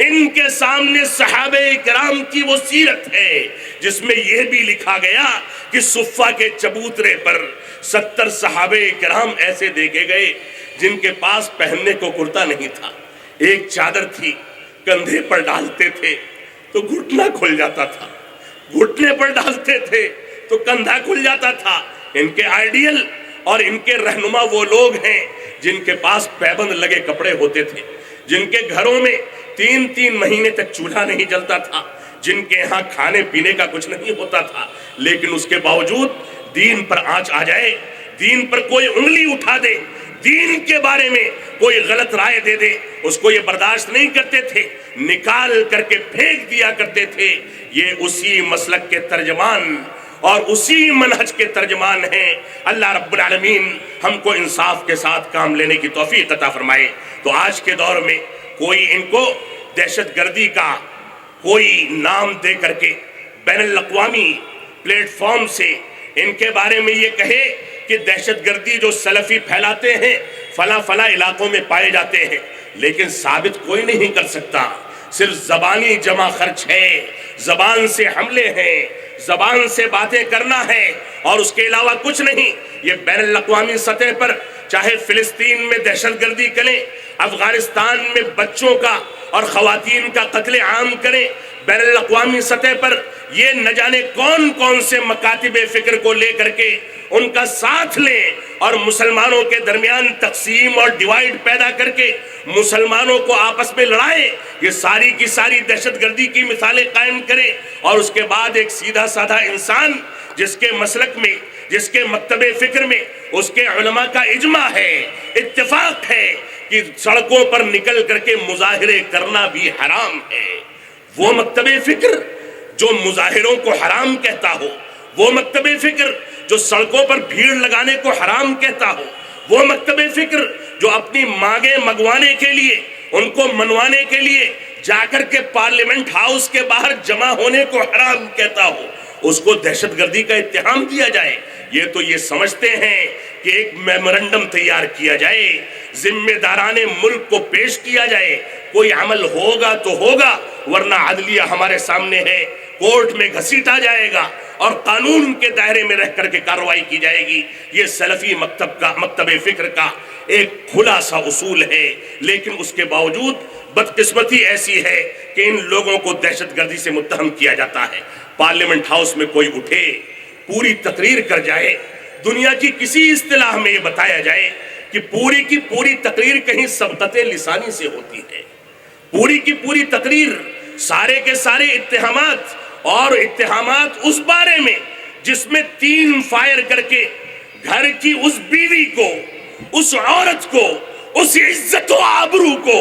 ان کے سامنے صحابہ کرام کی وہ سیرت ہے جس میں یہ بھی لکھا گیا کہ صفہ کے چبوترے پر 70 صحابہ کرام ایسے دیکھے گئے جن کے پاس پہننے کو کرتا نہیں تھا، ایک چادر تھی، کندھے پر ڈالتے تھے تو گھٹنا کھل جاتا تھا، گھٹنے پر ڈالتے تھے تو کندھا کھل جاتا تھا۔ ان کے آئیڈیل اور ان کے رہنما وہ لوگ ہیں جن کے پاس پیبند لگے کپڑے ہوتے تھے، جن کے گھروں میں 3 مہینے تک چولہا نہیں جلتا تھا، جن کے ہاں کھانے پینے کا کچھ نہیں ہوتا تھا، لیکن اس کے باوجود دین پر آنچ آ جائے، دین پر کوئی انگلی اٹھا دے، دین کے بارے میں کوئی غلط رائے دے دے، اس کو یہ برداشت نہیں کرتے تھے، نکال کر کے پھینک دیا کرتے تھے۔ یہ اسی مسلک کے ترجمان اور اسی منہج کے ترجمان ہیں۔ اللہ رب العالمین ہم کو انصاف کے ساتھ کام لینے کی توفیق عطا فرمائے۔ تو آج کے دور میں کوئی ان کو دہشت گردی کا کوئی نام دے کر کے بین الاقوامی پلیٹ فارم سے ان کے بارے میں یہ کہے کہ دہشت گردی جو سلفی پھیلاتے ہیں فلاں فلاں علاقوں میں پائے جاتے ہیں، لیکن ثابت کوئی نہیں کر سکتا، صرف زبانی جمع خرچ ہے، زبان سے حملے ہیں، زبان سے باتیں کرنا ہے اور اس کے علاوہ کچھ نہیں۔ یہ بین الاقوامی سطح پر چاہے فلسطین میں دہشت گردی کریں، افغانستان میں بچوں کا اور خواتین کا قتل عام کریں، بین الاقوامی سطح پر یہ نہ جانے کون کون سے مکاتب فکر کو لے کر کے ان کا ساتھ لیں اور مسلمانوں کے درمیان تقسیم اور ڈیوائیڈ پیدا کر کے مسلمانوں کو آپس میں لڑائیں، یہ ساری کی ساری دہشت گردی کی مثالیں قائم کریں، اور اس کے بعد ایک سیدھا سادھا انسان جس کے مسلک میں، جس کے مکتب فکر میں اس کے علماء کا اجماع ہے، اتفاق ہے کہ سڑکوں پر نکل کر کے مظاہرے کرنا بھی حرام ہے، وہ مکتب فکر جو مظاہروں کو حرام کہتا ہو، وہ مکتب فکر جو سڑکوں پر بھیڑ لگانے کو حرام کہتا ہو، وہ مکتب فکر جو اپنی مانگیں منگوانے کے لیے، ان کو منوانے کے لیے جا کر کے پارلیمنٹ ہاؤس کے باہر جمع ہونے کو حرام کہتا ہو، اس کو دہشت گردی کا اتہام دیا جائے۔ یہ تو یہ سمجھتے ہیں کہ ایک میمورنڈم تیار کیا جائے، ذمہ داران ملک کو پیش کیا جائے، کوئی عمل ہوگا تو ہوگا، ورنہ عدلیہ ہمارے سامنے ہے، کورٹ میں گھسیٹا جائے گا اور قانون کے دائرے میں رہ کر کے کارروائی کی جائے گی۔ یہ سلفی مکتب فکر کا ایک کھلا سا اصول ہے، لیکن اس کے باوجود بدقسمتی ایسی ہے کہ ان لوگوں کو دہشت گردی سے متہم کیا جاتا ہے۔ پارلیمنٹ ہاؤس میں کوئی اٹھے، پوری تقریر کر جائے، دنیا کی کسی اصطلاح میں یہ بتایا جائے کہ پوری کی پوری تقریر کہیں سبقت لسانی سے ہوتی ہے، پوری کی پوری تقریر سارے کے سارے اتہامات اور اتہامات اس بارے میں جس میں 3 فائر کر کے گھر کی اس بیوی کو، اس عورت کو، اس عزت و آبرو کو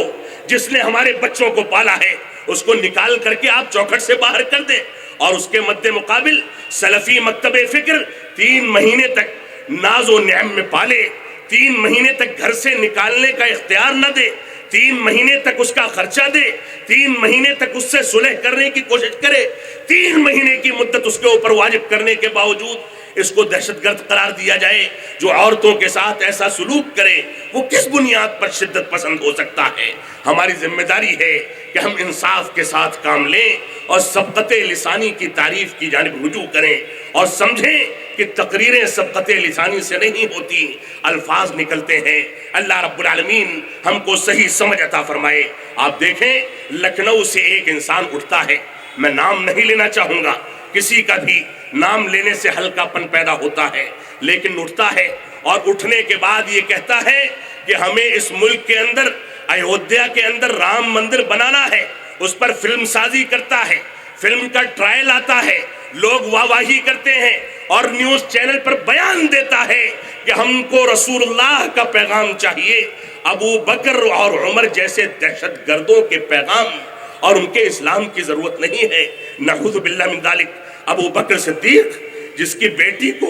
جس نے ہمارے بچوں کو پالا ہے، اس کو نکال کر کے آپ چوکھٹ سے باہر کر دیں، اور اس کے مد مقابل سلفی مکتب فکر 3 مہینے تک ناز و نعم میں پالے، 3 مہینے تک گھر سے نکالنے کا اختیار نہ دے، 3 مہینے تک اس کا خرچہ دے، 3 مہینے تک اس سے صلح کرنے کی کوشش کرے، 3 مہینے کی مدت اس کے اوپر واجب کرنے کے باوجود اس کو دہشت گرد قرار دیا جائے۔ جو عورتوں کے ساتھ ایسا سلوک کرے وہ کس بنیاد پر شدت پسند ہو سکتا ہے؟ ہماری ذمہ داری ہے کہ ہم انصاف کے ساتھ کام لیں اور سبقت لسانی کی تعریف کی جانب رجوع کریں اور سمجھیں کہ تقریریں سبقت لسانی سے نہیں ہوتی، الفاظ نکلتے ہیں۔ اللہ رب العالمین ہم کو صحیح سمجھ عطا فرمائے۔ آپ دیکھیں لکھنؤ سے ایک انسان اٹھتا ہے، میں نام نہیں لینا چاہوں گا، کسی کا بھی نام لینے سے ہلکا پن پیدا ہوتا ہے، لیکن اٹھتا ہے اور اٹھنے کے بعد یہ کہتا ہے کہ ہمیں اس ملک کے اندر، ایودھیا کے اندر رام مندر بنانا ہے، اس پر فلم سازی کرتا ہے، فلم کا ٹرائل آتا ہے، لوگ واہ واہی کرتے ہیں اور نیوز چینل پر بیان دیتا ہے کہ ہم کو رسول اللہ کا پیغام چاہیے، ابو بکر اور عمر جیسے دہشت گردوں کے پیغام اور ان کے اسلام کی ضرورت نہیں ہے۔ نعوذ باللہ من ذالک۔ ابو بکر صدیق جس کی بیٹی کو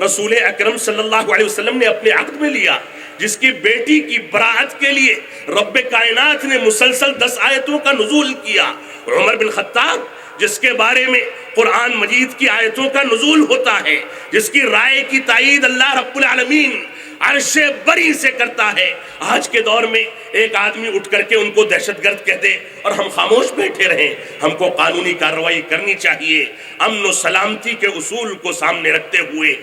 رسول اکرم صلی اللہ علیہ وسلم نے اپنے عقد میں لیا، جس کی بیٹی کی براعت کے لیے رب کائنات نے مسلسل 10 آیتوں کا نزول کیا، عمر بن خطاب جس کے بارے میں قرآن مجید کی آیتوں کا نزول ہوتا ہے، جس کی رائے کی تائید اللہ رب العالمین عرش بری سے کرتا ہے، آج کے دور میں ایک آدمی اٹھ کر کے ان کو دہشت گرد کہہ دے اور ہم خاموش بیٹھے رہیں۔ ہم کو قانونی کارروائی کرنی چاہیے، امن و سلامتی کے اصول کو سامنے رکھتے ہوئے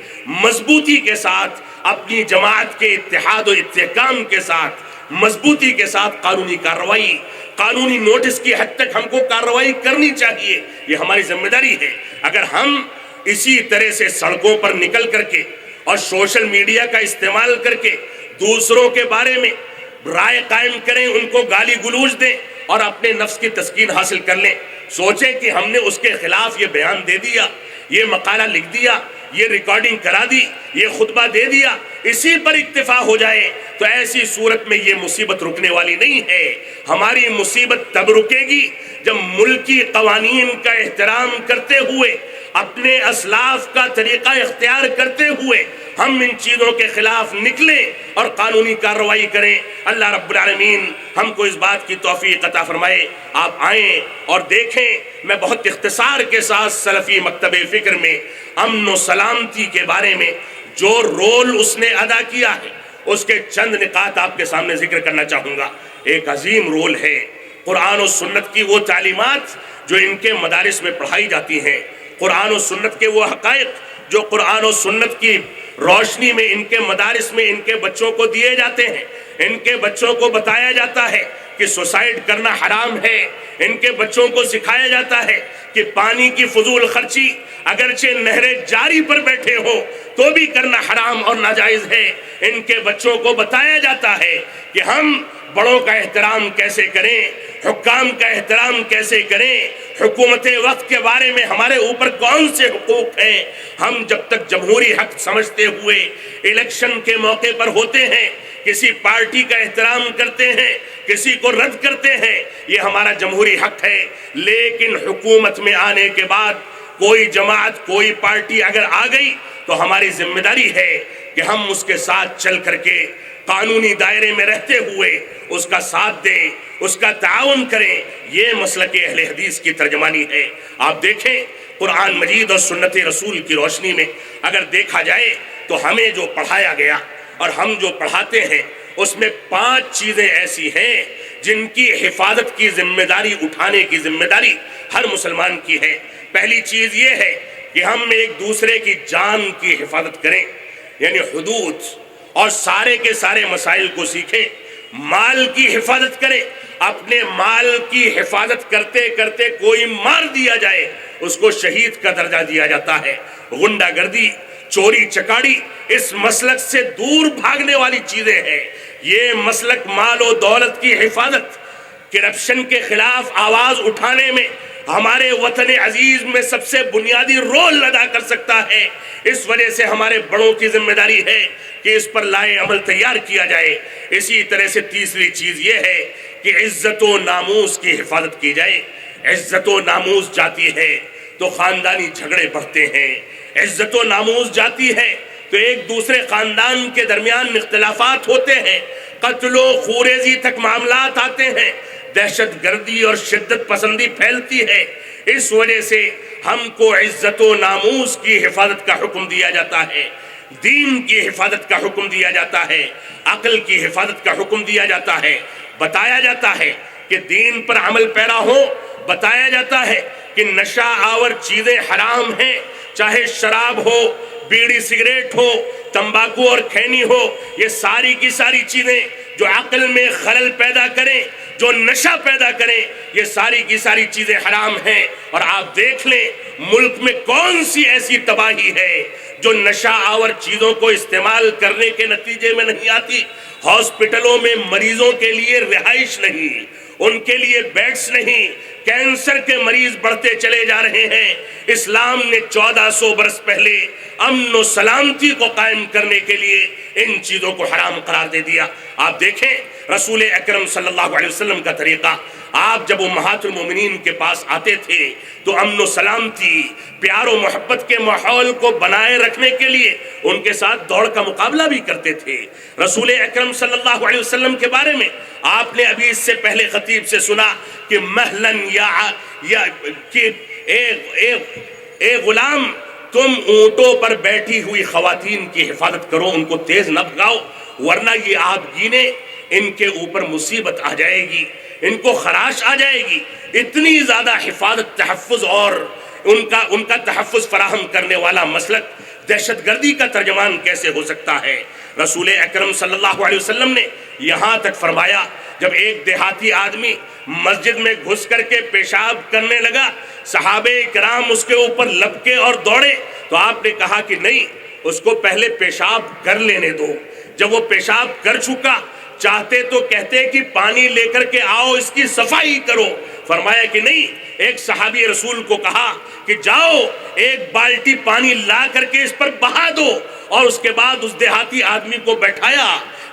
مضبوطی کے ساتھ، اپنی جماعت کے اتحاد و استحکام کے ساتھ، مضبوطی کے ساتھ قانونی کارروائی، قانونی نوٹس کی حد تک ہم کو کارروائی کرنی چاہیے، یہ ہماری ذمہ داری ہے۔ اگر ہم اسی طرح سے سڑکوں پر نکل کر کے اور سوشل میڈیا کا استعمال کر کے دوسروں کے بارے میں رائے قائم کریں، ان کو گالی گلوچ دیں اور اپنے نفس کی تسکین حاصل کر لیں. سوچیں کہ ہم نے اس کے خلاف یہ بیان دے دیا، یہ مقالہ لکھ دیا، یہ ریکارڈنگ کرا دی، یہ خطبہ دے دیا، اسی پر اکتفا ہو جائے تو ایسی صورت میں یہ مصیبت رکنے والی نہیں ہے. ہماری مصیبت تب رکے گی جب ملکی قوانین کا احترام کرتے ہوئے، اپنے اسلاف کا طریقہ اختیار کرتے ہوئے ہم ان چیزوں کے خلاف نکلیں اور قانونی کارروائی کریں. اللہ رب العالمین ہم کو اس بات کی توفیق عطا فرمائے. آپ آئیں اور دیکھیں، میں بہت اختصار کے ساتھ سلفی مکتب فکر میں امن و سلامتی کے بارے میں جو رول اس نے ادا کیا ہے اس کے چند نکات آپ کے سامنے ذکر کرنا چاہوں گا. ایک عظیم رول ہے قرآن و سنت کی وہ تعلیمات جو ان کے مدارس میں پڑھائی جاتی ہیں، قرآن و سنت کے وہ حقائق جو قرآن و سنت کی روشنی میں ان کے مدارس میں ان کے بچوں کو دیے جاتے ہیں. ان کے بچوں کو بتایا جاتا ہے کہ سوسائڈ کرنا حرام ہے. ان کے بچوں کو سکھایا جاتا ہے کہ پانی کی فضول خرچی اگرچہ نہر جاری پر بیٹھے ہو تو بھی کرنا حرام اور ناجائز ہے. ان کے بچوں کو بتایا جاتا ہے کہ ہم بڑوں کا احترام کیسے کریں، حکام کا احترام کیسے کریں، حکومت وقت کے بارے میں ہمارے اوپر کون سے حقوق ہیں. ہم جب تک جمہوری حق سمجھتے ہوئے الیکشن کے موقع پر ہوتے ہیں، کسی پارٹی کا احترام کرتے ہیں، کسی کو رد کرتے ہیں، یہ ہمارا جمہوری حق ہے. لیکن حکومت میں آنے کے بعد کوئی جماعت، کوئی پارٹی اگر آ گئی تو ہماری ذمہ داری ہے کہ ہم اس کے ساتھ چل کر کے قانونی دائرے میں رہتے ہوئے اس کا ساتھ دیں، اس کا تعاون کریں. یہ مسلک اہل حدیث کی ترجمانی ہے. آپ دیکھیں قرآن مجید اور سنت رسول کی روشنی میں اگر دیکھا جائے تو ہمیں جو پڑھایا گیا اور ہم جو پڑھاتے ہیں اس میں 5 چیزیں ایسی ہیں جن کی حفاظت کی ذمہ داری، اٹھانے کی ذمہ داری ہر مسلمان کی ہے. پہلی چیز یہ ہے کہ ہم ایک دوسرے کی جان کی حفاظت کریں، یعنی حدود اور سارے کے سارے مسائل کو سیکھیں. مال کی حفاظت کریں، اپنے مال کی حفاظت کرتے کرتے کوئی مار دیا جائے اس کو شہید کا درجہ دیا جاتا ہے. غنڈہ گردی، چوری چکاڑی اس مسلک سے دور بھاگنے والی چیزیں ہیں. یہ مسلک مال و دولت کی حفاظت، کرپشن کے خلاف آواز اٹھانے میں ہمارے وطن عزیز میں سب سے بنیادی رول ادا کر سکتا ہے. اس وجہ سے ہمارے بڑوں کی ذمہ داری ہے کہ اس پر لائے عمل تیار کیا جائے. اسی طرح سے تیسری چیز یہ ہے کہ عزت و ناموس کی حفاظت کی جائے. عزت و ناموس جاتی ہے تو خاندانی جھگڑے بڑھتے ہیں، عزت و ناموس جاتی ہے تو ایک دوسرے خاندان کے درمیان اختلافات ہوتے ہیں، قتل و خوریزی تک معاملات آتے ہیں، دہشت گردی اور شدت پسندی پھیلتی ہے. اس وجہ سے ہم کو عزت و ناموس کی حفاظت کا حکم دیا جاتا ہے، دین کی حفاظت کا حکم دیا جاتا ہے، عقل کی حفاظت کا حکم دیا جاتا ہے. بتایا جاتا ہے کہ دین پر عمل پیرا ہو، بتایا جاتا ہے کہ نشہ آور چیزیں حرام ہیں، چاہے شراب ہو، بیڑی سگریٹ ہو، تمباکو اور کھینی ہو. یہ ساری کی ساری چیزیں جو عقل میں خلل پیدا کریں، جو نشہ پیدا کریں، یہ ساری کی ساری چیزیں حرام ہیں. اور آپ دیکھ لیں ملک میں کون سی ایسی تباہی ہے جو نشہ آور چیزوں کو استعمال کرنے کے نتیجے میں نہیں آتی. ہاسپٹلوں میں مریضوں کے لیے رہائش نہیں، ان کے لیے بیڈز نہیں، کینسر کے مریض بڑھتے چلے جا رہے ہیں. اسلام نے 1400 برس پہلے امن و سلامتی کو قائم کرنے کے لیے ان چیزوں کو حرام قرار دے دیا. آپ دیکھیں رسول اکرم صلی اللہ علیہ وسلم کا طریقہ. آپ جب امہات المومنین کے پاس آتے تھے تو امن و سلامتی، پیار و محبت کے ماحول کو بنائے رکھنے کے لیے ان کے ساتھ دوڑ کا مقابلہ بھی کرتے تھے. رسول اکرم صلی اللہ علیہ وسلم کے بارے میں آپ نے ابھی اس سے پہلے خطیب سے سنا کہ مہلن یا کہ اے غلام، تم اونٹوں پر بیٹھی ہوئی خواتین کی حفاظت کرو، ان کو تیز نہ بھگاؤ ورنہ یہ آپ گینے ان کے اوپر مصیبت آ جائے گی، ان کو خراش آ جائے گی. اتنی زیادہ حفاظت، تحفظ اور ان کا تحفظ فراہم کرنے والا مسلک دہشت گردی کا ترجمان کیسے ہو سکتا ہے؟ رسول اکرم صلی اللہ علیہ وسلم نے یہاں تک فرمایا جب ایک دیہاتی آدمی مسجد میں گھس کر کے پیشاب کرنے لگا، صحابہ کرام اس کے اوپر لپکے اور دوڑے تو آپ نے کہا کہ نہیں، اس کو پہلے پیشاب کر لینے دو. جب وہ پیشاب کر چکا چاہتے تو کہتے کہ پانی لے کر کے آؤ اس کی صفائی کرو. فرمایا کہ نہیں. ایک صحابی رسول کو کہا کہ جاؤ ایک بالٹی پانی لا کر کے اس پر بہا دو, اور اس کے بعد اس دیہاتی آدمی کو بیٹھایا,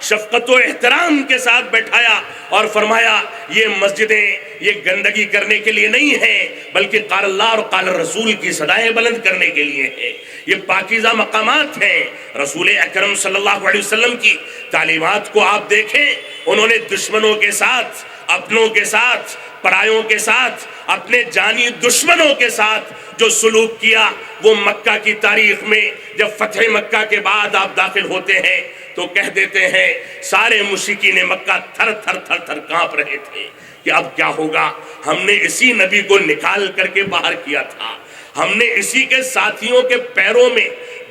شفقت و احترام کے ساتھ بیٹھایا اور فرمایا یہ مسجدیں یہ گندگی کرنے کے لیے نہیں ہیں, بلکہ قال اللہ اور قال رسول کی صدائیں بلند کرنے کے لیے ہیں. یہ پاکیزہ مقامات ہیں. رسول اکرم صلی اللہ علیہ وسلم کی تعلیمات کو آپ دیکھیں, انہوں نے دشمنوں کے ساتھ, اپنوں کے ساتھ, پرایوں کے ساتھ, اپنے جانی دشمنوں کے ساتھ جو سلوک کیا وہ مکہ کی تاریخ میں جب فتح مکہ کے بعد آپ داخل ہوتے ہیں تو کہہ دیتے ہیں سارے مشرکین مکہ تھر تھر تھر تھر کانپ رہے تھے کہ اب کیا ہوگا. ہم نے اسی نبی کو نکال کر کے باہر کیا تھا, ہم نے اسی کے ساتھیوں کے پیروں میں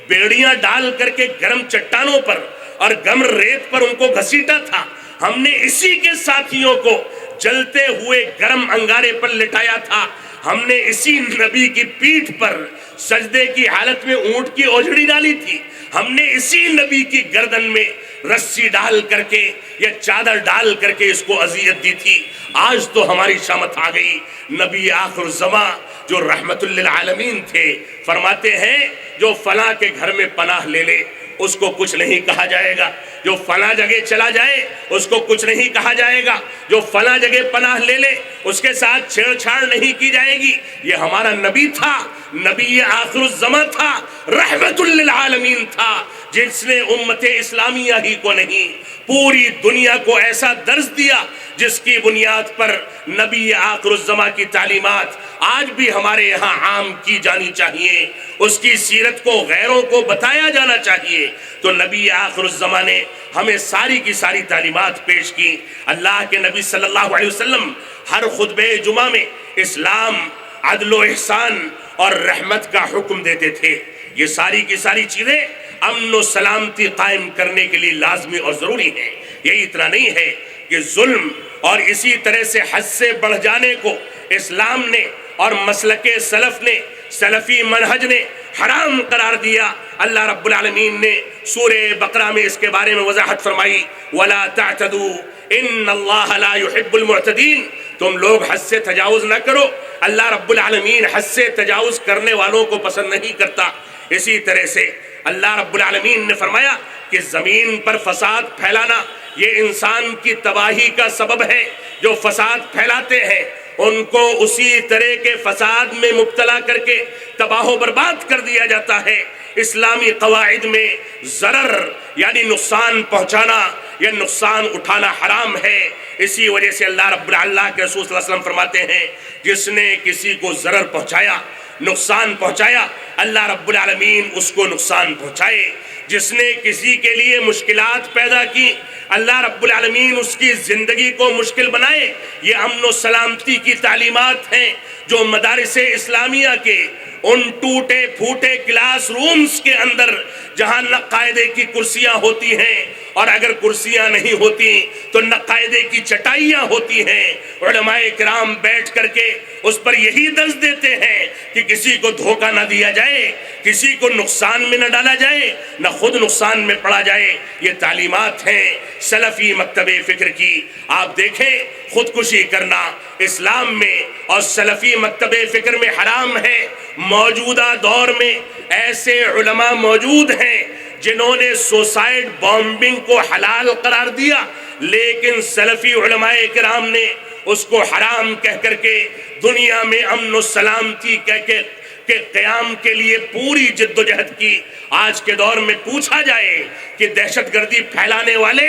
بیڑیاں ڈال کر کے گرم چٹانوں پر اور گرم ریت پر ان کو گھسیٹا تھا, ہم نے اسی کے ساتھیوں کو جلتے ہوئے گرم انگارے پر لٹایا تھا, ہم نے اسی نبی کی پیٹھ پر سجدے کی حالت میں اونٹ کی اوجھڑی ڈالی تھی, ہم نے اسی نبی کی گردن میں رسی ڈال کر کے یا چادر ڈال کر کے اس کو اذیت دی تھی. آج تو ہماری شامت آ گئی. نبی آخر الزماں جو رحمت للعالمین تھے فرماتے ہیں جو فلاں کے گھر میں پناہ لے لے اس کو کچھ نہیں کہا جائے گا, جو فلاں جگہ چلا جائے اس کو کچھ نہیں کہا جائے گا, جو فلاں جگہ پناہ لے لے اس کے ساتھ چھیڑ چھاڑ نہیں کی جائے گی. یہ ہمارا نبی تھا, نبی آخر الزماں تھا, رحمت للعالمین تھا, جس نے امت اسلامیہ ہی کو نہیں پوری دنیا کو ایسا درس دیا جس کی بنیاد پر نبی آخر الزماں کی تعلیمات آج بھی ہمارے یہاں عام کی جانی چاہیے, اس کی سیرت کو غیروں کو بتایا جانا چاہیے. تو نبی آخر الزماں نے ہمیں ساری کی ساری تعلیمات پیش کی. اللہ کے نبی صلی اللہ علیہ وسلم ہر خطبہ جمعہ میں اسلام, عدل و احسان اور رحمت کا حکم دیتے تھے. یہ ساری کی ساری چیزیں امن و سلامتی قائم کرنے کے لیے لازمی اور ضروری ہیں. یہی اتنا نہیں ہے کہ ظلم اور اسی طرح سے حد سے بڑھ جانے کو اسلام نے اور مسلک سلف نے, سلفی منہج نے حرام قرار دیا. اللہ رب العالمین نے سورہ بقرہ میں اس کے بارے میں وضاحت فرمائی, وَلَا تَعْتَدُوا إِنَّ اللَّهَ لَا يُحِبُّ الْمُعْتَدِينَ. تم لوگ حد سے تجاوز نہ کرو, اللہ رب العالمین حد سے تجاوز کرنے والوں کو پسند نہیں کرتا. اسی طرح سے اللہ رب العالمین نے فرمایا کہ زمین پر فساد پھیلانا یہ انسان کی تباہی کا سبب ہے. جو فساد پھیلاتے ہیں ان کو اسی طرح کے فساد میں مبتلا کر کے تباہ و برباد کر دیا جاتا ہے. اسلامی قواعد میں ضرر یعنی نقصان پہنچانا یا نقصان اٹھانا حرام ہے. اسی وجہ سے اللہ رب اللہ کے رسول صلی اللہ علیہ وسلم فرماتے ہیں جس نے کسی کو ضرر پہنچایا, نقصان پہنچایا, اللہ رب العالمین اس کو نقصان پہنچائے. جس نے کسی کے لیے مشکلات پیدا کی اللہ رب العالمین اس کی زندگی کو مشکل بنائے. یہ امن و سلامتی کی تعلیمات ہیں جو مدارس اسلامیہ کے ان ٹوٹے پھوٹے کلاس رومز کے اندر جہاں نہ قاعدے کی کرسیاں ہوتی ہیں اور اگر کرسیاں نہیں ہوتی تو نہ قاعدے کی چٹائیاں ہوتی ہیں. علماء کرام بیٹھ کر کے اس پر یہی درس دیتے ہیں کہ کسی کو دھوکہ نہ دیا جائے, کسی کو نقصان میں نہ ڈالا جائے, نہ خود نقصان میں پڑا جائے. یہ تعلیمات ہیں سلفی مکتب فکر کی. آپ دیکھیں خودکشی کرنا اسلام میں اور سلفی مکتب فکر میں حرام ہے. موجودہ دور میں ایسے علماء موجود ہیں جنہوں نے سوسائڈ بامبنگ کو حلال قرار دیا, لیکن سلفی علماء کرام نے اس کو حرام کہہ کر کے دنیا میں امن و سلامتی کہہ کے قیام کے لیے پوری جد و جہد کی. آج کے دور میں پوچھا جائے کہ دہشت گردی پھیلانے والے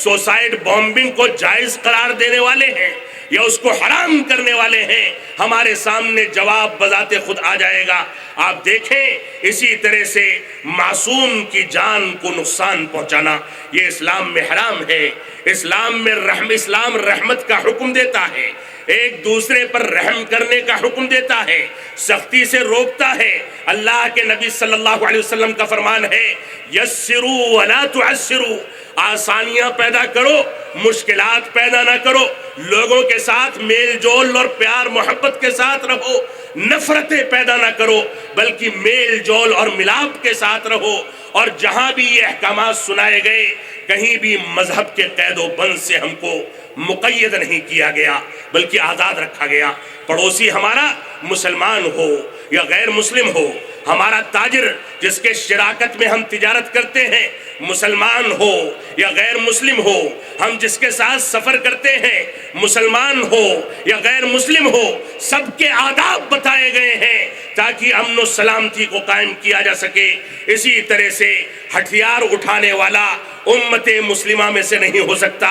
سوسائڈ بامبنگ کو جائز قرار دینے والے ہیں یا اس کو حرام کرنے والے ہیں, ہمارے سامنے جواب بذات خود آ جائے گا. آپ دیکھیں اسی طرح سے معصوم کی جان کو نقصان پہنچانا یہ اسلام میں حرام ہے. اسلام میں اسلام رحمت کا حکم دیتا ہے, ایک دوسرے پر رحم کرنے کا حکم دیتا ہے, سختی سے روکتا ہے. اللہ کے نبی صلی اللہ علیہ وسلم کا فرمان ہے یسروا ولا تعسروا, آسانیاں پیدا کرو مشکلات پیدا نہ کرو, لوگوں کے ساتھ میل جول اور پیار محبت کے ساتھ رہو. نفرتیں پیدا نہ کرو، بلکہ میل جول اور ملاپ کے ساتھ رہو۔ اور جہاں بھی یہ احکامات سنائے گئے، کہیں بھی مذہب کے قید و بند سے ہم کو مقید نہیں کیا گیا، بلکہ آزاد رکھا گیا۔ پڑوسی ہمارا مسلمان ہو یا غیر مسلم ہو، ہمارا تاجر جس کے شراکت میں ہم تجارت کرتے ہیں مسلمان ہو یا غیر مسلم ہو، ہم جس کے ساتھ سفر کرتے ہیں مسلمان ہو یا غیر مسلم ہو، سب کے آداب بتائے گئے ہیں تاکہ امن و سلامتی کو قائم کیا جا سکے۔ اسی طرح سے ہتھیار اٹھانے والا امت مسلمہ میں سے نہیں ہو سکتا۔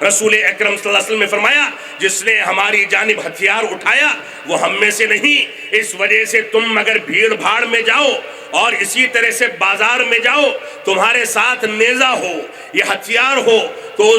رسول اکرم صلی اللہ علیہ وسلم نے فرمایا جس نے ہماری جانب ہتھیار اٹھایا وہ ہم میں سے نہیں۔ اس وجہ سے تم اگر بھیڑ بھاڑ میں جاؤ اور اسی طرح سے بازار میں جاؤ، تمہارے ساتھ نیزہ ہو یا ہتھیار ہو، تو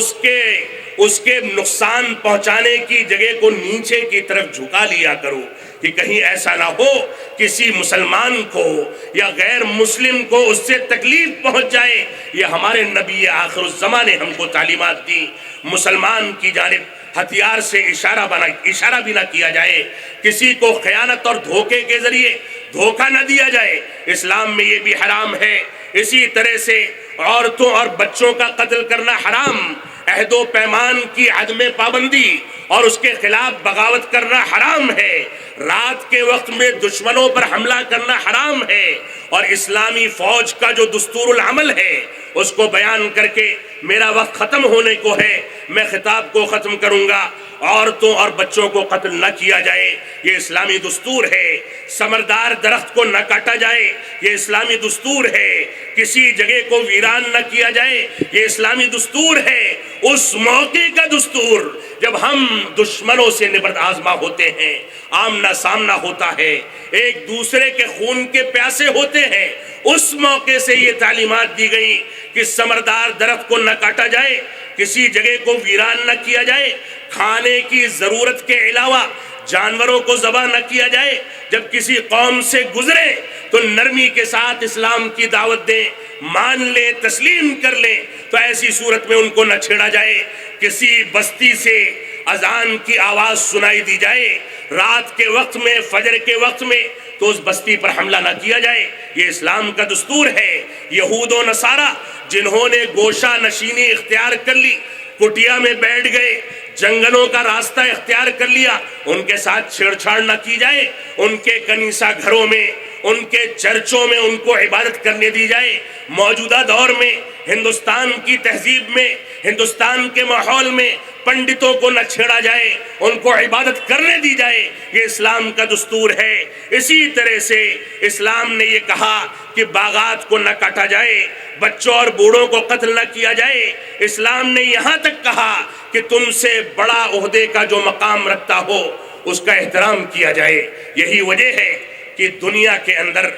اس کے نقصان پہنچانے کی جگہ کو نیچے کی طرف جھکا لیا کرو، کہ کہیں ایسا نہ ہو کسی مسلمان کو یا غیر مسلم کو اس سے تکلیف پہنچ جائے۔ یہ ہمارے نبی آخر الزمان نے ہم کو تعلیمات دی۔ مسلمان کی جانب ہتھیار سے اشارہ بھی نہ کیا جائے، کسی کو خیانت اور دھوکے کے ذریعے دھوکہ نہ دیا جائے، اسلام میں یہ بھی حرام ہے۔ اسی طرح سے عورتوں اور بچوں کا قتل کرنا حرام، عہد و پیمان کی عدم پابندی اور اس کے خلاف بغاوت کرنا حرام ہے، رات کے وقت میں دشمنوں پر حملہ کرنا حرام ہے، اور اسلامی فوج کا جو دستور العمل ہے اس کو بیان کر کے میرا وقت ختم ہونے کو ہے، میں خطاب کو ختم کروں گا۔ عورتوں اور بچوں کو قتل نہ کیا جائے، یہ اسلامی دستور ہے۔ ثمردار درخت کو نہ کاٹا جائے، یہ اسلامی دستور ہے۔ کسی جگہ کو ویران نہ کیا جائے، یہ اسلامی دستور ہے۔ اس موقع کا دستور جب ہم دشمنوں سے نبرد آزما ہوتے ہیں، آمنا سامنا ہوتا ہے، ایک دوسرے کے خون کے پیاسے ہوتے ہیں، اس موقع سے یہ تعلیمات دی گئی کہ ثمردار درخت کو نہ کاٹا جائے، کسی جگہ کو ویران نہ کیا جائے، کھانے کی ضرورت کے علاوہ جانوروں کو ذبح نہ کیا جائے۔ جب کسی قوم سے گزرے تو نرمی کے ساتھ اسلام کی دعوت دیں، مان لیں، تسلیم کر لیں، تو ایسی صورت میں ان کو نہ چھیڑا جائے۔ کسی بستی سے اذان کی آواز سنائی دی جائے رات کے وقت میں، فجر کے وقت میں، تو اس بستی پر حملہ نہ کیا جائے، یہ اسلام کا دستور ہے۔ یہود و نصارہ جنہوں نے گوشہ نشینی اختیار کر لی، کٹیا میں بیٹھ گئے، جنگلوں کا راستہ اختیار کر لیا، ان کے ساتھ چھیڑ چھاڑ نہ کی جائے۔ ان کے کنیسہ گھروں میں، ان کے چرچوں میں ان کو عبادت کرنے دی جائے۔ موجودہ دور میں ہندوستان کی تہذیب میں، ہندوستان کے ماحول میں پنڈتوں کو نہ چھیڑا جائے، ان کو عبادت کرنے دی جائے، یہ اسلام کا دستور ہے۔ اسی طرح سے اسلام نے یہ کہا کہ باغات کو نہ کاٹا جائے، بچوں اور بوڑھوں کو قتل نہ کیا جائے۔ اسلام نے یہاں تک کہا کہ تم سے بڑا عہدے کا جو مقام رکھتا ہو اس کا احترام کیا جائے۔ یہی وجہ ہے کہ دنیا کے اندر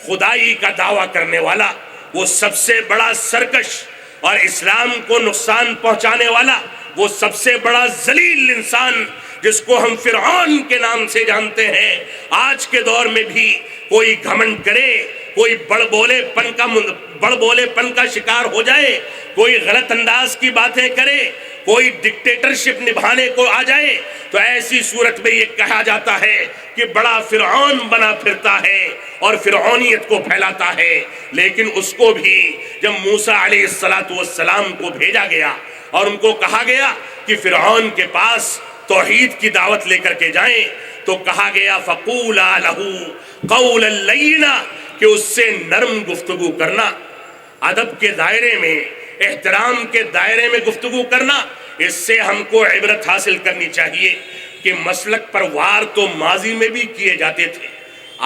خدائی کا دعویٰ کرنے والا وہ سب سے بڑا سرکش اور اسلام کو نقصان پہنچانے والا وہ سب سے بڑا ذلیل انسان جس کو ہم فرعون کے نام سے جانتے ہیں، آج کے دور میں بھی کوئی گھمنڈ کرے، کوئی بڑ بولے پن کا شکار ہو جائے، کوئی غلط انداز کی باتیں کرے، کوئی ڈکٹیٹرشپ نبھانے کو آ جائے، تو ایسی صورت میں یہ کہا جاتا ہے کہ بڑا فرعون بنا پھرتا ہے اور فرعونیت کو پھیلاتا ہے۔ لیکن اس کو بھی جب موسیٰ علیہ السلام کو بھیجا گیا اور ان کو کہا گیا کہ فرعون کے پاس توحید کی دعوت لے کر کے جائیں، تو کہا گیا فَقُولَا لَهُ قَوْلًا لَيِّنًا، کہ اس سے نرم گفتگو کرنا، ادب کے دائرے میں، احترام کے دائرے میں گفتگو کرنا۔ اس سے ہم کو عبرت حاصل کرنی چاہیے کہ مسلک پر وار تو ماضی میں بھی کیے جاتے تھے،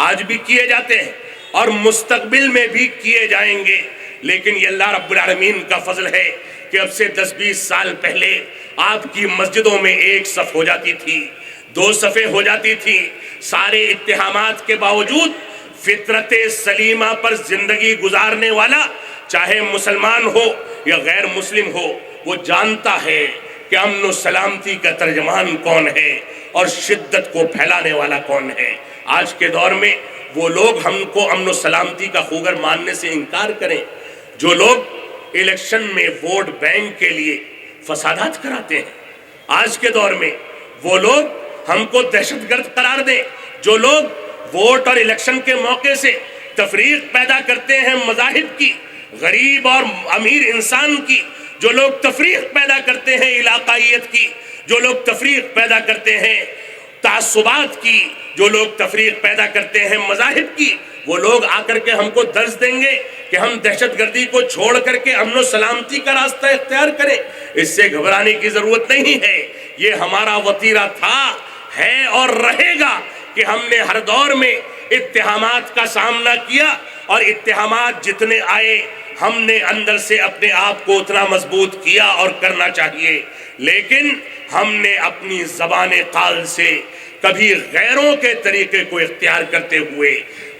آج بھی کیے جاتے ہیں اور مستقبل میں بھی کیے جائیں گے، لیکن یہ اللہ رب العالمین کا فضل ہے کہ اب سے 10-20 سال پہلے آپ کی مسجدوں میں ایک صف ہو جاتی تھی، 2 صفیں ہو جاتی تھی۔ سارے اتہامات کے باوجود فطرت سلیمہ پر زندگی گزارنے والا، چاہے مسلمان ہو یا غیر مسلم ہو، وہ جانتا ہے کہ امن و سلامتی کا ترجمان کون ہے اور شدت کو پھیلانے والا کون ہے۔ آج کے دور میں وہ لوگ ہم کو امن و سلامتی کا خوگر ماننے سے انکار کریں، جو لوگ الیکشن میں ووٹ بینک کے لیے فسادات کراتے ہیں، آج کے دور میں وہ لوگ ہم کو دہشت گرد قرار دیں، جو لوگ ووٹ اور الیکشن کے موقع سے تفریق پیدا کرتے ہیں مذاہب کی، غریب اور امیر انسان کی، جو لوگ تفریق پیدا کرتے ہیں علاقائیت کی، جو لوگ تفریق پیدا کرتے ہیں تعصبات کی، جو لوگ تفریق پیدا کرتے ہیں مذاہب کی، وہ لوگ آ کر کے ہم کو درس دیں گے کہ ہم دہشت گردی کو چھوڑ کر کے امن و سلامتی کا راستہ اختیار کریں۔ اس سے گھبرانے کی ضرورت نہیں ہے، یہ ہمارا وتیرہ تھا، ہے اور رہے گا کہ ہم نے ہر دور میں اتہامات کا سامنا کیا، اور اتہامات جتنے آئے ہم نے اندر سے اپنے آپ کو اتنا مضبوط کیا اور کرنا چاہیے، لیکن ہم نے اپنی زبان قال سے کبھی غیروں کے طریقے کو اختیار کرتے ہوئے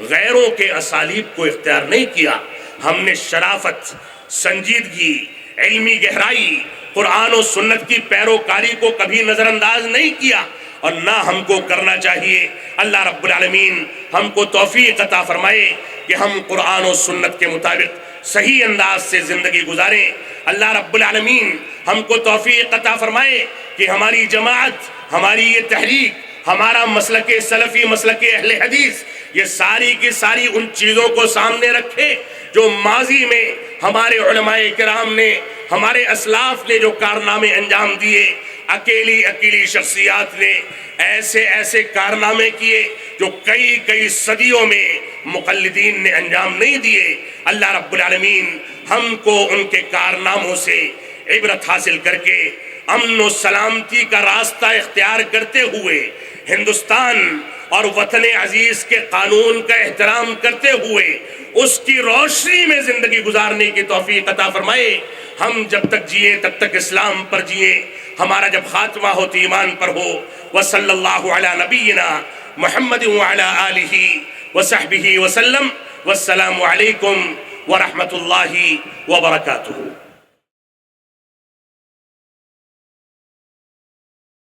غیروں کے اسالیب کو اختیار نہیں کیا۔ ہم نے شرافت، سنجیدگی، علمی گہرائی، قرآن و سنت کی پیروکاری کو کبھی نظر انداز نہیں کیا، اور نہ ہم کو کرنا چاہیے۔ اللہ رب العالمین ہم کو توفیق عطا فرمائے کہ ہم قرآن و سنت کے مطابق صحیح انداز سے زندگی گزاریں۔ اللہ رب العالمین ہم کو توفیق عطا فرمائے کہ ہماری جماعت، ہماری یہ تحریک، ہمارا مسلک سلفی، مسلک اہل حدیث، یہ ساری کی ساری ان چیزوں کو سامنے رکھے جو ماضی میں ہمارے علماء کرام نے، ہمارے اسلاف نے جو کارنامے انجام دیے، اکیلی شخصیات نے ایسے کارنامے کیے جو کئی صدیوں میں مقلدین نے انجام نہیں دیے۔ اللہ رب العالمین ہم کو ان کے کارناموں سے عبرت حاصل کر کے امن و سلامتی کا راستہ اختیار کرتے ہوئے، ہندوستان اور وطن عزیز کے قانون کا احترام کرتے ہوئے اس کی روشنی میں زندگی گزارنے کی توفیق عطا فرمائے۔ ہم جب تک جیے تب تک اسلام پر جیے، ہمارا جب خاتمہ ہو تو ایمان پر ہو۔ وصلی اللہ علی نبینا محمد وعلی آلہ وصحبہ وسلم، والسلام علیکم ورحمۃ اللہ وبرکاتہ۔